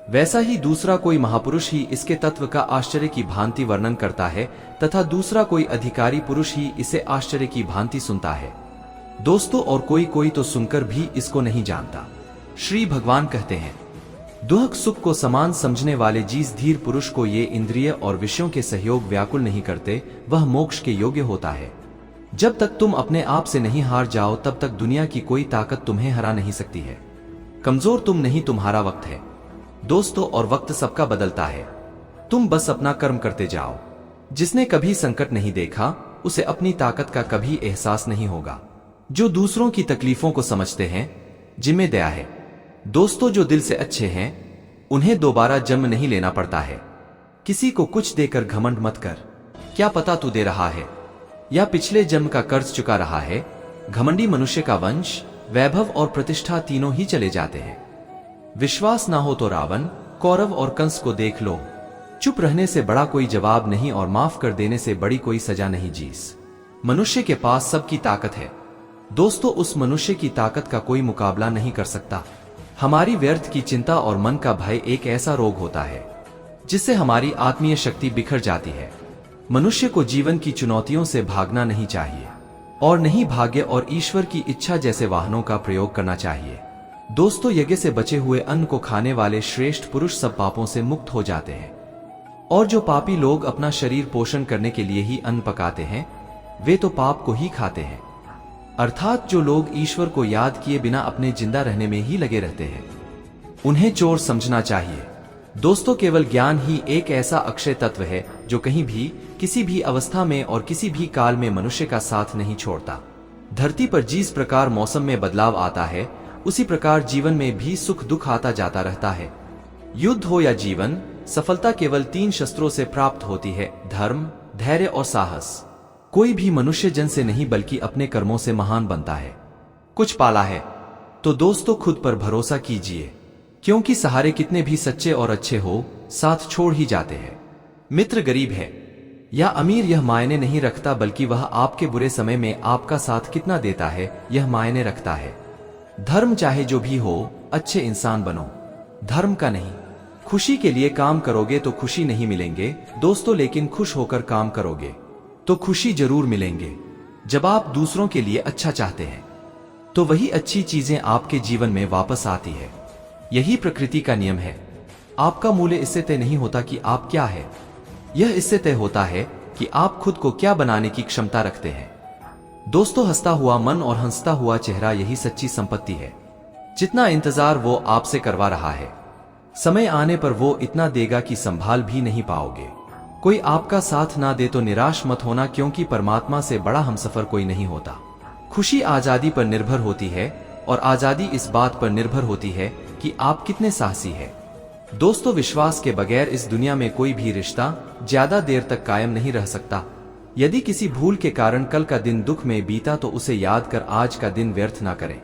वैसा ही दूसरा कोई महापुरुष ही इसके तत्व का आश्चर्य की भांति वर्णन करता है, तथा दूसरा कोई अधिकारी पुरुष ही इसे आश्चर्य की भांति सुनता है। दोस्तों, और कोई तो सुनकर भी इसको नहीं जानता। श्री भगवान कहते हैं, दुख सुख को समान समझने वाले जिस धीर पुरुष को ये इंद्रिय और विषयों के सहयोग व्याकुल नहीं करते, वह मोक्ष के योग्य होता है। जब तक तुम अपने आप से नहीं हार जाओ, तब तक दुनिया की कोई ताकत तुम्हें हरा नहीं सकती है। कमजोर तुम नहीं, तुम्हारा वक्त है। दोस्तों, और वक्त सबका बदलता है। तुम बस अपना कर्म करते जाओ। जिसने कभी संकट नहीं देखा, उसे अपनी ताकत का कभी एहसास नहीं होगा। जो दूसरों की तकलीफों को समझते हैं, जिनमें दया है। दोस्तों, जो दिल से अच्छे हैं, उन्हें दोबारा जन्म नहीं लेना पड़ता है। किसी को कुछ देकर घमंड मत कर। क्या पता तू दे रहा है या पिछले जन्म का कर्ज चुका रहा है। घमंडी मनुष्य का वंश, वैभव और प्रतिष्ठा तीनों ही चले जाते हैं। विश्वास ना हो तो रावण, कौरव और कंस को देख लो। चुप रहने से बड़ा कोई जवाब नहीं, और माफ कर देने से बड़ी कोई सजा नहीं। जीस मनुष्य के पास सबकी ताकत है। दोस्तों, उस मनुष्य की ताकत का कोई मुकाबला नहीं कर सकता। हमारी व्यर्थ की चिंता और मन का भय एक ऐसा रोग होता है जिससे हमारी आत्मीय शक्ति बिखर जाती है। मनुष्य को जीवन की चुनौतियों से भागना नहीं चाहिए, और नहीं भाग्य और ईश्वर की इच्छा जैसे वाहनों का प्रयोग करना चाहिए। दोस्तों, यज्ञ से बचे हुए अन्न को खाने वाले श्रेष्ठ पुरुष सब पापों से मुक्त हो जाते हैं, और जो पापी लोग अपना शरीर पोषण करने के लिए ही अन्न पकाते हैं, वे तो पाप को ही खाते हैं। अर्थात जो लोग ईश्वर को याद किए बिना अपने जिंदा रहने में ही लगे रहते हैं, उन्हें चोर समझना चाहिए। दोस्तों, केवल ज्ञान ही एक ऐसा अक्षय तत्व है जो कहीं भी, किसी भी अवस्था में और किसी भी काल में मनुष्य का साथ नहीं छोड़ता। धरती पर जिस प्रकार मौसम में बदलाव आता है, उसी प्रकार जीवन में भी सुख दुख आता जाता रहता है। युद्ध हो या जीवन, सफलता केवल 3 शस्त्रों से प्राप्त होती है: धर्म, धैर्य और साहस। कोई भी मनुष्य जन से नहीं बल्कि अपने कर्मों से महान बनता है। कुछ पाला है तो दोस्तों खुद पर भरोसा कीजिए, क्योंकि सहारे कितने भी सच्चे और अच्छे हो, साथ छोड़ ही जाते हैं। मित्र गरीब है या अमीर यह मायने नहीं रखता, बल्कि वह आपके बुरे समय में आपका साथ कितना देता है यह मायने रखता है। धर्म चाहे जो भी हो, अच्छे इंसान बनो, धर्म का नहीं। खुशी के लिए काम करोगे तो खुशी नहीं मिलेंगे दोस्तों, लेकिन खुश होकर काम करोगे तो खुशी जरूर मिलेंगे। जब आप दूसरों के लिए अच्छा चाहते हैं तो वही अच्छी चीजें आपके जीवन में वापस आती है। यही प्रकृति का नियम है। आपका मूल्य इससे तय नहीं होता कि आप क्या है, यह इससे तय होता है कि आप खुद को क्या बनाने की क्षमता रखते हैं। दोस्तों, हंसता हुआ मन और हंसता हुआ चेहरा यही सच्ची संपत्ति है। जितना इंतजार वो आपसे करवा रहा है, समय आने पर वो इतना देगा कि संभाल भी नहीं पाओगे। कोई आपका साथ ना दे तो निराश मत होना, क्योंकि परमात्मा से बड़ा हमसफर कोई नहीं होता। खुशी आजादी पर निर्भर होती है, और आजादी इस बात पर निर्भर होती है कि आप कितने साहसी हैं। दोस्तों, विश्वास के बगैर इस दुनिया में कोई भी रिश्ता ज्यादा देर तक कायम नहीं रह सकता। यदि किसी भूल के कारण कल का दिन दुख में बीता तो उसे याद कर आज का दिन व्यर्थ ना करें।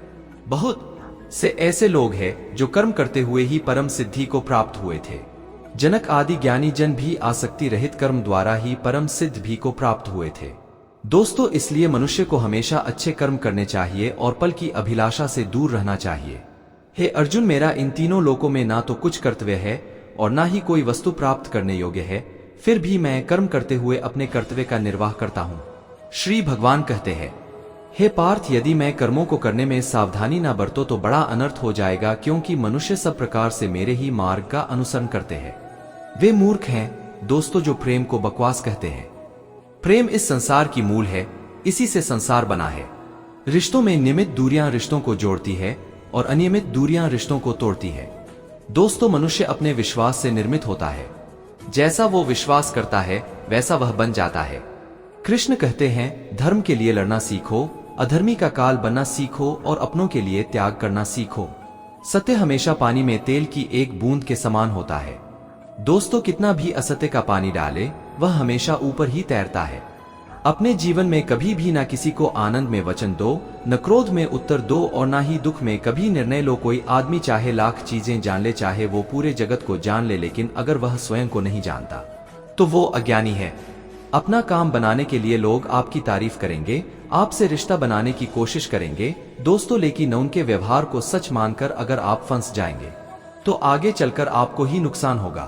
बहुत से ऐसे लोग हैं जो कर्म करते हुए ही परम सिद्धि को प्राप्त हुए थे। जनक आदि ज्ञानी जन भी आसक्ति रहित कर्म द्वारा ही परम सिद्ध भी को प्राप्त हुए थे। दोस्तों, इसलिए मनुष्य को हमेशा अच्छे कर्म करने चाहिए और पल की अभिलाषा से दूर रहना चाहिए। हे अर्जुन, मेरा इन तीनों लोकों में ना तो कुछ कर्तव्य है और ना ही कोई वस्तु प्राप्त करने योग्य है, फिर भी मैं कर्म करते हुए अपने कर्तव्य का निर्वाह करता हूँ। श्री भगवान कहते हैं, हे पार्थ, यदि मैं कर्मों को करने में सावधानी ना बरतो तो बड़ा अनर्थ हो जाएगा, क्योंकि मनुष्य सब प्रकार से मेरे ही मार्ग का अनुसरण करते हैं। वे मूर्ख हैं दोस्तों जो प्रेम को बकवास कहते हैं। प्रेम इस संसार की मूल है, इसी से संसार बना है। रिश्तों में नियमित दूरियां रिश्तों को जोड़ती है और अनियमित दूरियां रिश्तों को तोड़ती है। दोस्तों, मनुष्य अपने विश्वास से निर्मित होता है। जैसा वो विश्वास करता है वैसा वह बन जाता है। कृष्ण कहते हैं, धर्म के लिए लड़ना सीखो, अधर्मी का काल बनना सीखो और अपनों के लिए त्याग करना सीखो। सत्य हमेशा पानी में तेल की एक बूंद के समान होता है। दोस्तों, कितना भी असत्य का पानी डाले वह हमेशा ऊपर ही तैरता है। अपने जीवन में कभी भी ना किसी को आनंद में वचन दो, न क्रोध में उत्तर दो और ना ही दुख में कभी निर्णय लो। कोई आदमी चाहे लाख चीजें जान ले, चाहे वो पूरे जगत को जान ले, लेकिन अगर वह स्वयं को नहीं जानता तो वो अज्ञानी है। अपना काम बनाने के लिए लोग आपकी तारीफ करेंगे, आपसे रिश्ता बनाने की कोशिश करेंगे दोस्तों, लेकिन उनके व्यवहार को सच मानकर अगर आप फंस जाएंगे तो आगे चलकर आपको ही नुकसान होगा।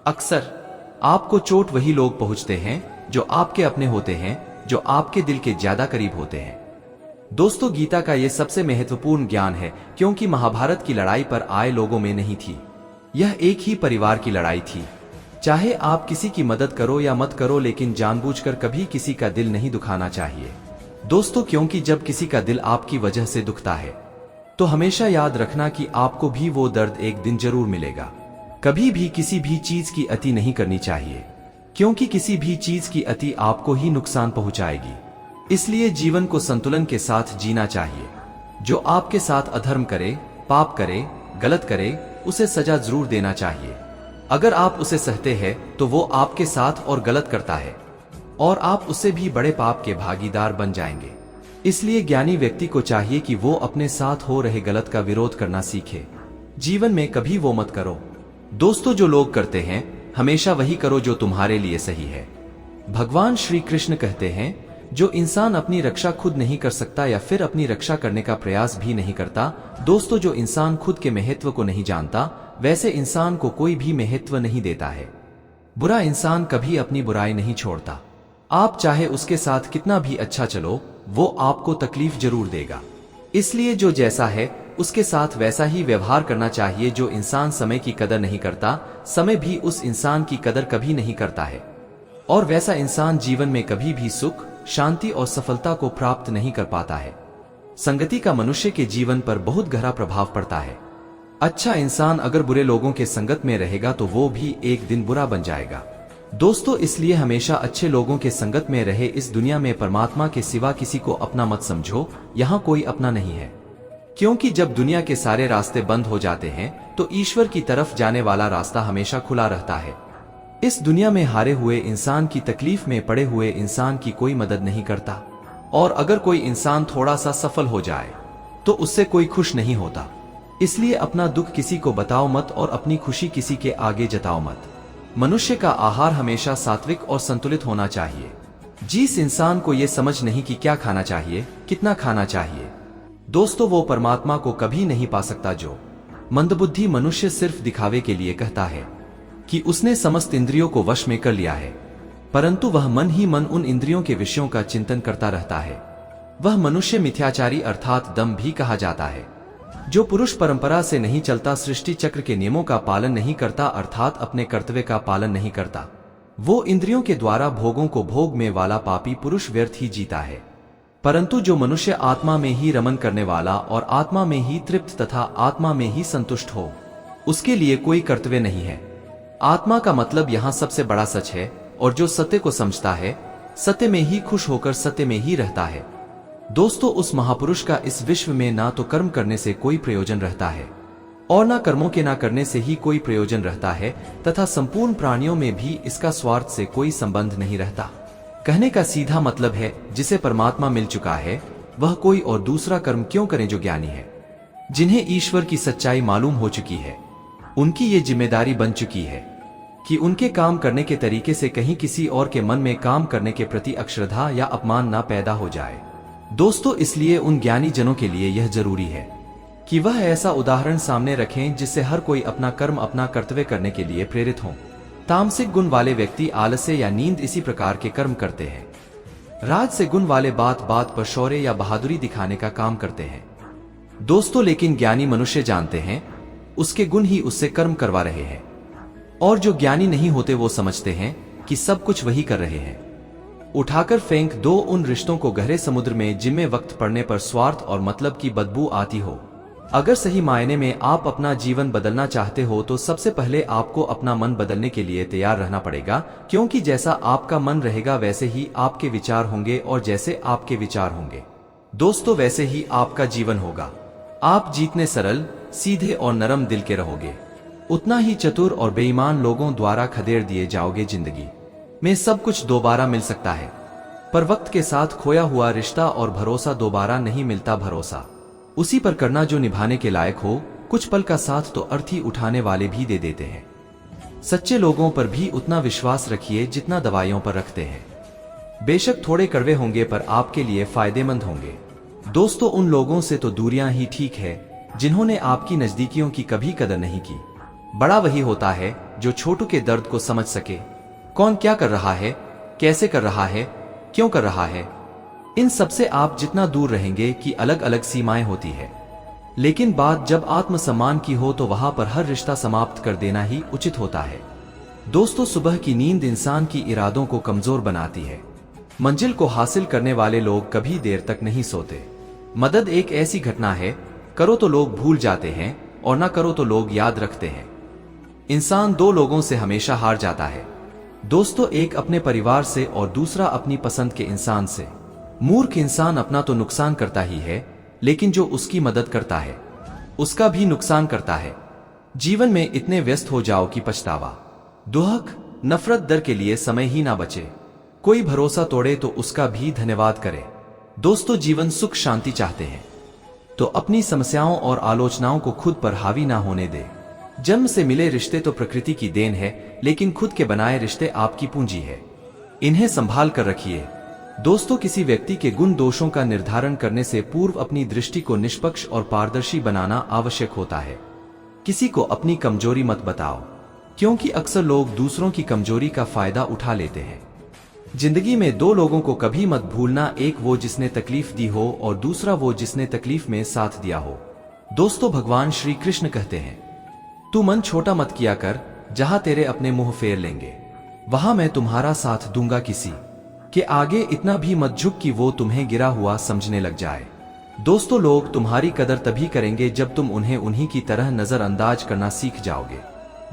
अक्सर आपको चोट वही लोग पहुंचते हैं जो आपके अपने होते हैं, जो आपके दिल के ज्यादा करीब होते हैं। दोस्तों, गीता का यह सबसे महत्वपूर्ण ज्ञान है, क्योंकि महाभारत की लड़ाई पर आए लोगों में नहीं थी, यह एक ही परिवार की लड़ाई थी। चाहे आप किसी की मदद करो या मत करो, लेकिन जानबूझकर कभी किसी का दिल नहीं दुखाना चाहिए दोस्तों, क्योंकि जब किसी का दिल आपकी वजह से दुखता है तो हमेशा याद रखना कि आपको भी वो दर्द एक दिन जरूर मिलेगा। कभी भी किसी भी चीज की अति नहीं करनी चाहिए, क्योंकि किसी भी चीज की अति आपको ही नुकसान पहुंचाएगी। इसलिए जीवन को संतुलन के साथ जीना चाहिए। जो आपके साथ अधर्म करे, पाप करे, गलत करे, उसे सजा जरूर देना चाहिए। अगर आप उसे सहते हैं तो वो आपके साथ और गलत करता है और आप उससे भी बड़े पाप के भागीदार बन जाएंगे। इसलिए ज्ञानी व्यक्ति को चाहिए कि वो अपने साथ हो रहे गलत का विरोध करना सीखे। जीवन में कभी वो मत करो दोस्तों जो लोग करते हैं, हमेशा वही करो जो तुम्हारे लिए सही है। भगवान श्री कृष्ण कहते हैं, जो इंसान अपनी रक्षा खुद नहीं कर सकता या फिर अपनी रक्षा करने का प्रयास भी नहीं करता, दोस्तों जो इंसान खुद के महत्व को नहीं जानता, वैसे इंसान को कोई भी महत्व नहीं देता है। बुरा इंसान कभी अपनी बुराई नहीं छोड़ता। आप चाहे उसके साथ कितना भी अच्छा चलो, वो आपको तकलीफ जरूर देगा। इसलिए जो जैसा है उसके साथ वैसा ही व्यवहार करना चाहिए। जो इंसान समय की कदर नहीं करता, समय भी उस इंसान की कदर कभी नहीं करता है, और वैसा इंसान जीवन में कभी भी सुख, शांति और सफलता को प्राप्त नहीं कर पाता है। संगति का मनुष्य के जीवन पर बहुत गहरा प्रभाव पड़ता है। अच्छा इंसान अगर बुरे लोगों के संगत में रहेगा तो वो भी एक दिन बुरा बन जाएगा दोस्तों। इसलिए हमेशा अच्छे लोगों के संगत में रहे। इस दुनिया में परमात्मा के सिवा किसी को अपना मत समझो, यहाँ कोई अपना नहीं है, क्योंकि जब दुनिया के सारे रास्ते बंद हो जाते हैं तो ईश्वर की तरफ जाने वाला रास्ता हमेशा खुला रहता है। इस दुनिया में हारे हुए इंसान की, तकलीफ में पड़े हुए इंसान की कोई मदद नहीं करता, और अगर कोई इंसान थोड़ा सा सफल हो जाए तो उससे कोई खुश नहीं होता। इसलिए अपना दुख किसी को बताओ मत और अपनी खुशी किसी के आगे जताओ मत। मनुष्य का आहार हमेशा सात्विक और संतुलित होना चाहिए। जिस इंसान को यह समझ नहीं कि क्या खाना चाहिए, कितना खाना चाहिए, दोस्तों वो परमात्मा को कभी नहीं पा सकता। जो मंदबुद्धि मनुष्य सिर्फ दिखावे के लिए कहता है कि उसने समस्त इंद्रियों को वश में कर लिया है, परंतु वह मन ही मन उन इंद्रियों के विषयों का चिंतन करता रहता है। वह मनुष्य मिथ्याचारी अर्थात दम भी कहा जाता है। जो पुरुष परंपरा से नहीं चलता, सृष्टि चक्र के नियमों का पालन नहीं करता अर्थात अपने कर्तव्य का पालन नहीं करता, वो इंद्रियों के द्वारा भोगों को भोग में वाला पापी पुरुष व्यर्थ ही जीता है। परंतु जो मनुष्य आत्मा में ही रमन करने वाला और आत्मा में ही तृप्त तथा आत्मा में ही संतुष्ट हो, उसके लिए कोई कर्तव्य नहीं है। आत्मा का मतलब यहाँ सबसे बड़ा सच है, और जो सत्य को समझता है, सत्य में ही खुश होकर सत्य में ही रहता है। दोस्तों उस महापुरुष का इस विश्व में ना तो कर्म करने से कोई प्रयोजन रहता है और ना कर्मों के ना करने से ही कोई प्रयोजन रहता है, तथा संपूर्ण प्राणियों में भी इसका स्वार्थ से कोई संबंध नहीं रहता। कहने का सीधा मतलब है, जिसे परमात्मा मिल चुका है वह कोई और दूसरा कर्म क्यों करें। जो ज्ञानी है, जिन्हें ईश्वर की सच्चाई मालूम हो चुकी है, उनकी ये जिम्मेदारी बन चुकी है कि उनके काम करने के तरीके से कहीं किसी और के मन में काम करने के प्रति अश्रद्धा या अपमान ना पैदा हो जाए। दोस्तों इसलिए उन ज्ञानी जनों के लिए यह जरूरी है कि वह ऐसा उदाहरण सामने रखें जिससे हर कोई अपना कर्म, अपना कर्तव्य करने के लिए प्रेरित हो। तामसिक गुण वाले व्यक्ति आलस्य या नींद इसी प्रकार के कर्म करते हैं। राज से गुण वाले बात बात पर शौर्य या बहादुरी दिखाने का काम करते हैं। दोस्तों लेकिन ज्ञानी मनुष्य जानते हैं उसके गुण ही उससे कर्म करवा रहे हैं, और जो ज्ञानी नहीं होते वो समझते हैं कि सब कुछ वही कर रहे हैं। उठाकर फेंक दो उन रिश्तों को गहरे समुद्र में जिनमें वक्त पड़ने पर स्वार्थ और मतलब की बदबू आती हो। अगर सही मायने में आप अपना जीवन बदलना चाहते हो तो सबसे पहले आपको अपना मन बदलने के लिए तैयार रहना पड़ेगा, क्योंकि जैसा आपका मन रहेगा वैसे ही आपके विचार होंगे, और जैसे आपके विचार होंगे दोस्तों वैसे ही आपका जीवन होगा। आप जितने सरल, सीधे और नरम दिल के रहोगे, उतना ही चतुर और बेईमान लोगों द्वारा खदेड़ दिए जाओगे जिंदगी में सब कुछ दोबारा मिल सकता है, पर वक्त के साथ खोया हुआ रिश्ता और भरोसा दोबारा नहीं मिलता। भरोसा उसी पर करना जो निभाने के लायक हो। कुछ पल का साथ तो अर्थी उठाने वाले भी दे देते हैं। सच्चे लोगों पर भी उतना विश्वास रखिए जितना दवाइयों पर रखते हैं। बेशक थोड़े कड़वे होंगे पर आपके लिए फायदेमंद होंगे। दोस्तों, उन लोगों से तो दूरियां ही ठीक है जिन्होंने आपकी नजदीकियों की कभी कदर नहीं की। बड़ा वही होता है जो छोटू के दर्द को समझ सके। कौन क्या कर रहा है, कैसे कर रहा है, क्यों कर रहा है, इन सबसे आप जितना दूर रहेंगे कि अलग अलग सीमाएं होती है। लेकिन बात जब आत्मसम्मान की हो तो वहां पर हर रिश्ता समाप्त कर देना ही उचित होता है। दोस्तों, सुबह की नींद इंसान की इरादों को कमजोर बनाती है। मंजिल को हासिल करने वाले लोग कभी देर तक नहीं सोते। मदद एक ऐसी घटना है, करो तो लोग भूल जाते हैं और ना करो तो लोग याद रखते हैं। इंसान दो लोगों से हमेशा हार जाता है दोस्तों, एक अपने परिवार से और दूसरा अपनी पसंद के इंसान से। मूर्ख इंसान अपना तो नुकसान करता ही है, लेकिन जो उसकी मदद करता है उसका भी नुकसान करता है। जीवन में इतने व्यस्त हो जाओ कि पछतावा, दुहक, नफरत, डर के लिए समय ही ना बचे। कोई भरोसा तोड़े तो उसका भी धन्यवाद करे। दोस्तों, जीवन सुख शांति चाहते हैं तो अपनी समस्याओं और आलोचनाओं को खुद पर हावी ना होने दे। जन्म से मिले रिश्ते तो प्रकृति की देन है, लेकिन खुद के बनाए रिश्ते आपकी पूंजी है। इन्हें संभाल कर रखिए। दोस्तों, किसी व्यक्ति के गुण दोषों का निर्धारण करने से पूर्व अपनी दृष्टि को निष्पक्ष और पारदर्शी बनाना आवश्यक होता है। किसी को अपनी कमजोरी मत बताओ, क्योंकि अक्सर लोग दूसरों की कमजोरी का फायदा उठा लेते हैं। जिंदगी में दो लोगों को कभी मत भूलना, एक वो जिसने तकलीफ दी हो और दूसरा वो जिसने तकलीफ में साथ दिया हो। दोस्तों, भगवान श्री कृष्ण कहते हैं, तू मन छोटा मत किया कर, जहां तेरे अपने मुंह फेर लेंगे वहां मैं तुम्हारा साथ दूंगा। किसी के आगे इतना भी मत झुक कि वो तुम्हें गिरा हुआ समझने लग जाए। दोस्तों, लोग तुम्हारी कदर तभी करेंगे जब तुम उन्हें उन्हीं की तरह नजरअंदाज करना सीख जाओगे।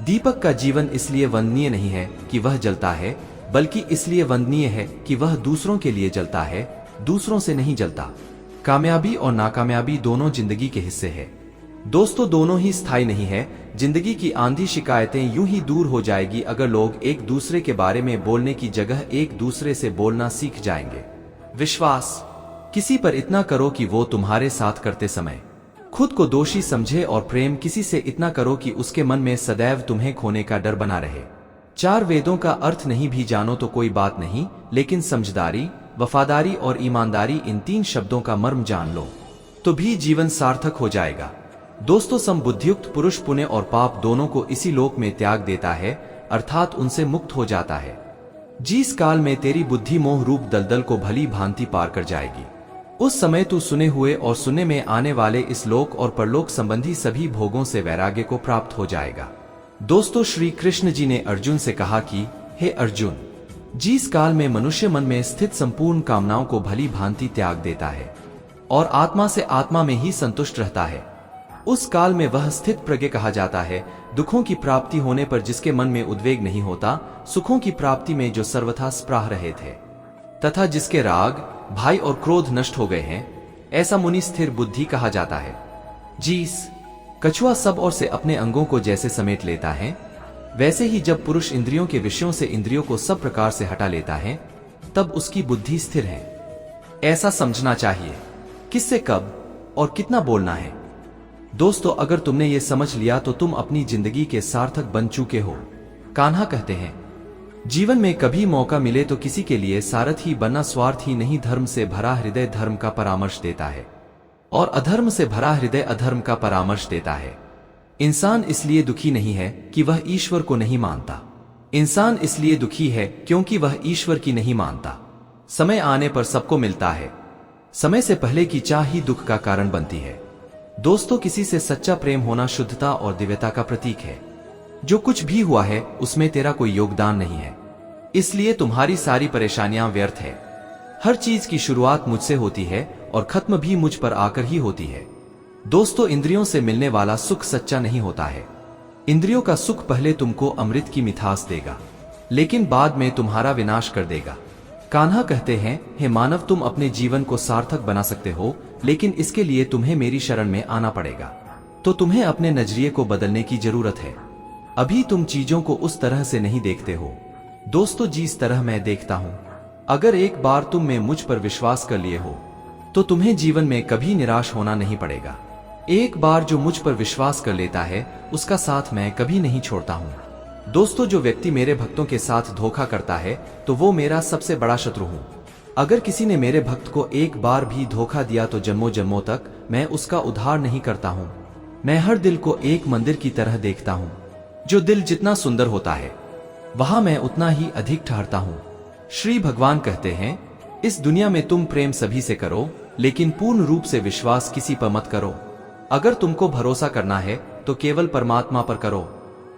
दीपक का जीवन इसलिए वंदनीय नहीं है कि वह जलता है, बल्कि इसलिए वंदनीय है कि वह दूसरों के लिए जलता है, दूसरों से नहीं जलता। कामयाबी और नाकामयाबी दोनों जिंदगी के हिस्से है दोस्तों, दोनों ही स्थायी नहीं है। जिंदगी की आंधी शिकायतें यूं ही दूर हो जाएगी अगर लोग एक दूसरे के बारे में बोलने की जगह एक दूसरे से बोलना सीख जाएंगे। विश्वास किसी पर इतना करो कि वो तुम्हारे साथ करते समय खुद को दोषी समझे, और प्रेम किसी से इतना करो कि उसके मन में सदैव तुम्हें खोने का डर बना रहे। चार वेदों का अर्थ नहीं भी जानो तो कोई बात नहीं, लेकिन समझदारी, वफादारी और ईमानदारी, इन तीन शब्दों का मर्म जान लो तो भी जीवन सार्थक हो जाएगा। दोस्तों, समबुद्धियुक्त पुरुष पुण्य और पाप दोनों को इसी लोक में त्याग देता है, अर्थात उनसे मुक्त हो जाता है। जिस काल में तेरी बुद्धि मोह रूप दलदल को भली भांति पार कर जाएगी, उस समय तू सुने हुए और सुनने में आने वाले इस लोक और परलोक संबंधी सभी भोगों से वैराग्य को प्राप्त हो जाएगा। दोस्तों, श्री कृष्ण जी ने अर्जुन से कहा कि हे अर्जुन, जिस काल में मनुष्य मन में स्थित संपूर्ण कामनाओं को भली भांति त्याग देता है और आत्मा से आत्मा में ही संतुष्ट रहता है, उस काल में वह स्थित प्रज्ञ कहा जाता है। दुखों की प्राप्ति होने पर जिसके मन में उद्वेग नहीं होता, सुखों की प्राप्ति में जो सर्वथा स्प्राह रहे थे, तथा जिसके राग, भय और क्रोध नष्ट हो गए हैं, ऐसा मुनि स्थिर बुद्धि कहा जाता है। जिस कछुआ सब ओर से अपने अंगों को जैसे समेट लेता है, वैसे ही जब पुरुष इंद्रियों के विषयों से इंद्रियों को सब प्रकार से हटा लेता है, तब उसकी बुद्धि स्थिर है। ऐसा समझना चाहिए किससे कब और कितना बोलना है। दोस्तों, अगर तुमने ये समझ लिया तो तुम अपनी जिंदगी के सार्थक बन चुके हो। कान्हा कहते हैं, जीवन में कभी मौका मिले तो किसी के लिए सारथ ही बनना स्वार्थ ही नहीं। धर्म से भरा हृदय धर्म का परामर्श देता है और अधर्म से भरा हृदय अधर्म का परामर्श देता है। इंसान इसलिए दुखी नहीं है कि वह ईश्वर को नहीं मानता, इंसान इसलिए दुखी है क्योंकि वह ईश्वर की नहीं मानता। समय आने पर सबको मिलता है, समय से पहले की चाह ही दुख का कारण बनती है। दोस्तों, किसी से सच्चा प्रेम होना शुद्धता और दिव्यता का प्रतीक है। जो कुछ भी हुआ है उसमें तेरा कोई योगदान नहीं है, इसलिए तुम्हारी सारी परेशानियां व्यर्थ है। हर चीज की शुरुआत मुझसे होती है और खत्म भी मुझ पर आकर ही होती है। दोस्तों, इंद्रियों से मिलने वाला सुख सच्चा नहीं होता है। इंद्रियों का सुख पहले तुमको अमृत की मिठास देगा, लेकिन बाद में तुम्हारा विनाश कर देगा। कान्हा कहते हैं, हे मानव, तुम अपने जीवन को सार्थक बना सकते हो, लेकिन इसके लिए तुम्हें मेरी शरण में आना पड़ेगा। तो तुम्हें अपने नजरिए को बदलने की जरूरत है। अभी तुम चीजों को उस तरह से नहीं देखते हो। दोस्तों, जिस तरह मैं देखता हूँ, अगर एक बार तुम में मुझ पर विश्वास कर लिए हो तो तुम्हें जीवन में कभी निराश होना नहीं पड़ेगा। एक बार जो मुझ पर विश्वास कर लेता है उसका साथ मैं कभी नहीं छोड़ता हूँ। दोस्तों, जो व्यक्ति मेरे भक्तों के साथ धोखा करता है तो वो मेरा सबसे बड़ा शत्रु हूँ। अगर किसी ने मेरे भक्त को एक बार भी धोखा दिया तो जन्मों जन्मों तक मैं उसका उद्धार नहीं करता हूँ। मैं हर दिल को एक मंदिर की तरह देखता हूँ। जो दिल जितना सुंदर होता है वहां मैं उतना ही अधिक ठहरता हूँ। श्री भगवान कहते हैं, इस दुनिया में तुम प्रेम सभी से करो लेकिन पूर्ण रूप से विश्वास किसी पर मत करो। अगर तुमको भरोसा करना है तो केवल परमात्मा पर करो।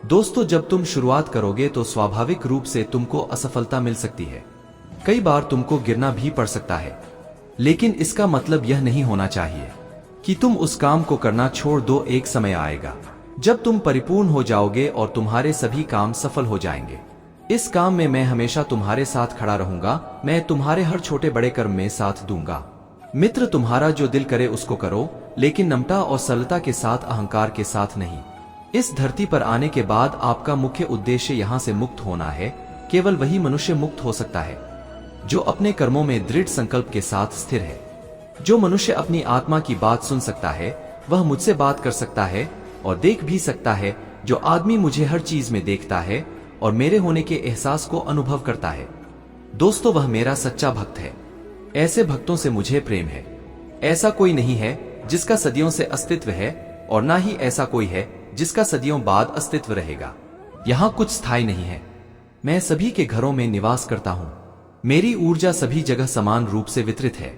दोस्तों, जब तुम शुरुआत करोगे तो स्वाभाविक रूप से तुमको असफलता मिल सकती है। कई बार तुमको गिरना भी पड़ सकता है, लेकिन इसका मतलब यह नहीं होना चाहिए कि तुम उस काम को करना छोड़ दो। एक समय आएगा जब तुम परिपूर्ण हो जाओगे और तुम्हारे सभी काम सफल हो जाएंगे। इस काम में मैं हमेशा तुम्हारे साथ खड़ा रहूंगा। मैं तुम्हारे हर छोटे बड़े कर्म में साथ दूंगा। मित्र, तुम्हारा जो दिल करे उसको करो, लेकिन नम्रता और सरलता के साथ, अहंकार के साथ नहीं। इस धरती पर आने के बाद आपका मुख्य उद्देश्य यहाँ से मुक्त होना है। केवल वही मनुष्य मुक्त हो सकता है जो अपने कर्मों में दृढ़ संकल्प के साथ स्थिर है। जो मनुष्य अपनी आत्मा की बात सुन सकता है वह मुझसे बात कर सकता है और देख भी सकता है। जो आदमी मुझे हर चीज में देखता है और मेरे होने के एहसास को अनुभव करता है, दोस्तों, वह मेरा सच्चा भक्त है। ऐसे भक्तों से मुझे प्रेम है। ऐसा कोई नहीं है जिसका सदियों से अस्तित्व है और ना ही ऐसा कोई है जिसका सदियों बाद अस्तित्व रहेगा। यहाँ कुछ स्थायी नहीं है। मैं सभी के घरों में निवास करता हूँ। मेरी ऊर्जा सभी जगह समान रूप से वितरित है।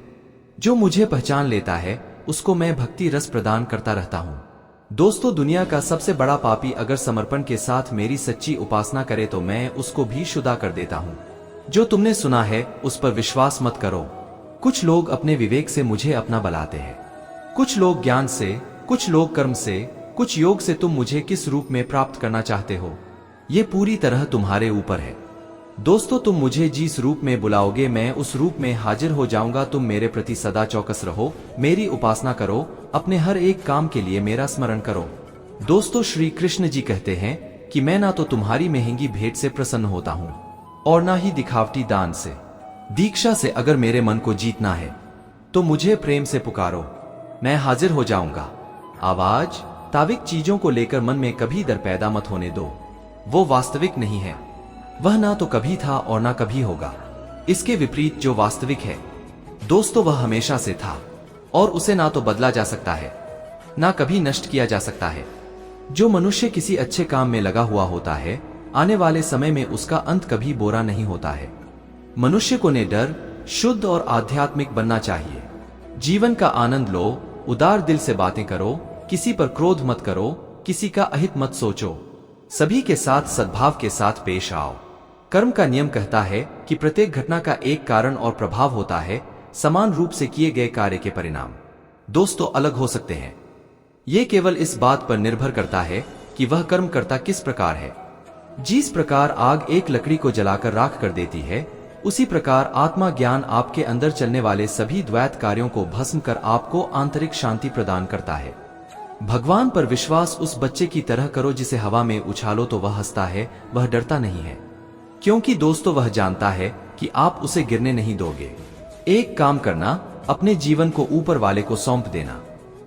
जो मुझे पहचान लेता है उसको मैं भक्ति रस प्रदान करता रहता हूँ। दोस्तों, दुनिया का सबसे बड़ा पापी अगर समर्पण के साथ मेरी सच्ची उपासना करे तो मैं उसको भी शुदा कर देता हूँ। जो तुमने सुना है उस पर विश्वास मत करो। कुछ लोग अपने विवेक से मुझे अपना बनाते हैं, कुछ लोग ज्ञान से, कुछ लोग कर्म से, कुछ योग से। तुम मुझे किस रूप में प्राप्त करना चाहते हो ये पूरी तरह तुम्हारे ऊपर है। दोस्तों, तुम मुझे जिस रूप में बुलाओगे मैं उस रूप में हाजिर हो जाऊंगा। तुम मेरे प्रति सदा चौकस रहो, मेरी उपासना करो, अपने हर एक काम के लिए मेरा स्मरण करो। दोस्तों, श्री कृष्ण जी कहते हैं कि मैं ना तो तुम्हारी महंगी भेंट से प्रसन्न होता हूँ और ना ही दिखावटी दान से, दीक्षा से। अगर मेरे मन को जीतना है तो मुझे प्रेम से पुकारो, मैं हाजिर हो जाऊंगा। आवाज, ताविक चीजों को लेकर मन में कभी डर पैदा मत होने दो। वो वास्तविक नहीं है। वह ना तो कभी था और ना कभी होगा। इसके विपरीत जो वास्तविक है दोस्तों, वह हमेशा से था और उसे ना तो बदला जा सकता है ना कभी नष्ट किया जा सकता है। जो मनुष्य किसी अच्छे काम में लगा हुआ होता है, आने वाले समय में उसका अंत कभी बुरा नहीं होता है। मनुष्य को निडर, शुद्ध और आध्यात्मिक बनना चाहिए। जीवन का आनंद लो, उदार दिल से बातें करो, किसी पर क्रोध मत करो, किसी का अहित मत सोचो, सभी के साथ सद्भाव के साथ पेश आओ। कर्म का नियम कहता है कि प्रत्येक घटना का एक कारण और प्रभाव होता है। समान रूप से किए गए कार्य के परिणाम दोस्तों अलग हो सकते हैं। ये केवल इस बात पर निर्भर करता है कि वह कर्म करता किस प्रकार है। जिस प्रकार आग एक लकड़ी को जलाकर राख कर देती है, उसी प्रकार आत्मा ज्ञान आपके अंदर चलने वाले सभी द्वैत कार्यों को भस्म कर आपको आंतरिक शांति प्रदान करता है। भगवान पर विश्वास उस बच्चे की तरह करो जिसे हवा में उछालो तो वह हंसता है, वह डरता नहीं है, क्योंकि दोस्तों वह जानता है कि आप उसे गिरने नहीं दोगे। एक काम करना, अपने जीवन को ऊपर वाले को सौंप देना।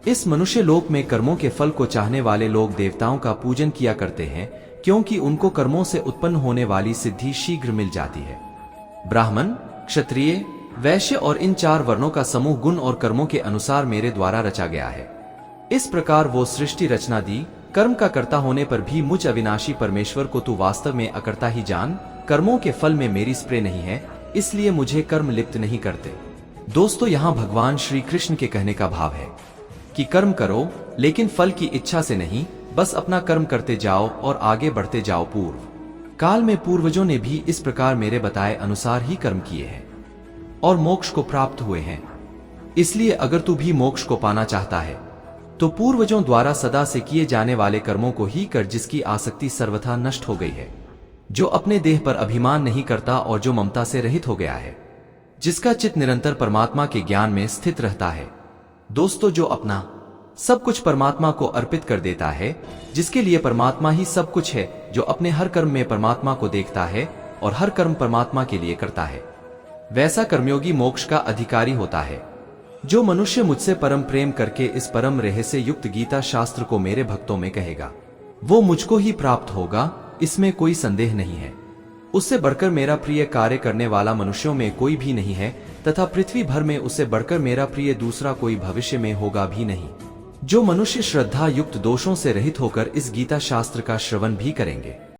इस मनुष्य लोक में कर्मों के फल को चाहने वाले लोग देवताओं का पूजन किया करते हैं, क्योंकि उनको कर्मों से उत्पन्न होने वाली सिद्धि शीघ्र मिल जाती है। ब्राह्मण, क्षत्रिय, वैश्य और इन 4 वर्णों का समूह गुण और कर्मों के अनुसार मेरे द्वारा रचा गया है। इस प्रकार वो सृष्टि रचना दी। कर्म का कर्ता होने पर भी मुझ अविनाशी परमेश्वर को तू वास्तव में अकर्ता ही जान। कर्मों के फल में मेरी स्प्रे नहीं है, इसलिए मुझे कर्म लिप्त नहीं करते। दोस्तों, यहाँ भगवान श्री कृष्ण के कहने का भाव है कि कर्म करो, लेकिन फल की इच्छा से नहीं, बस अपना कर्म करते जाओ और आगे बढ़ते जाओ। पूर्व काल में पूर्वजों ने भी इस प्रकार मेरे बताए अनुसार ही कर्म किए हैं और मोक्ष को प्राप्त हुए हैं। इसलिए अगर तू भी मोक्ष को पाना चाहता है तो पूर्वजों द्वारा सदा से किए जाने वाले कर्मों को ही कर, जिसकी आसक्ति सर्वथा नष्ट हो गई है, जो अपने देह पर अभिमान नहीं करता और जो ममता से रहित हो गया है, जिसका चित्त निरंतर परमात्मा के ज्ञान में स्थित रहता है। दोस्तों, जो अपना सब कुछ परमात्मा को अर्पित कर देता है, जिसके लिए परमात्मा ही सब कुछ है, जो अपने हर कर्म में परमात्मा को देखता है, और हर कर्म परमात्मा के लिए करता है, वैसा कर्मयोगी मोक्ष का अधिकारी होता है। जो मनुष्य मुझसे परम प्रेम करके इस परम रहस्य युक्त गीता शास्त्र को मेरे भक्तों में कहेगा, वो मुझको ही प्राप्त होगा, इसमें कोई संदेह नहीं है। उससे बढ़कर मेरा प्रिय कार्य करने वाला मनुष्यों में कोई भी नहीं है, तथा पृथ्वी भर में उससे बढ़कर मेरा प्रिय दूसरा कोई भविष्य में होगा भी नहीं। जो मनुष्य श्रद्धा युक्त दोषों से रहित होकर इस गीता शास्त्र का श्रवण भी करेंगे,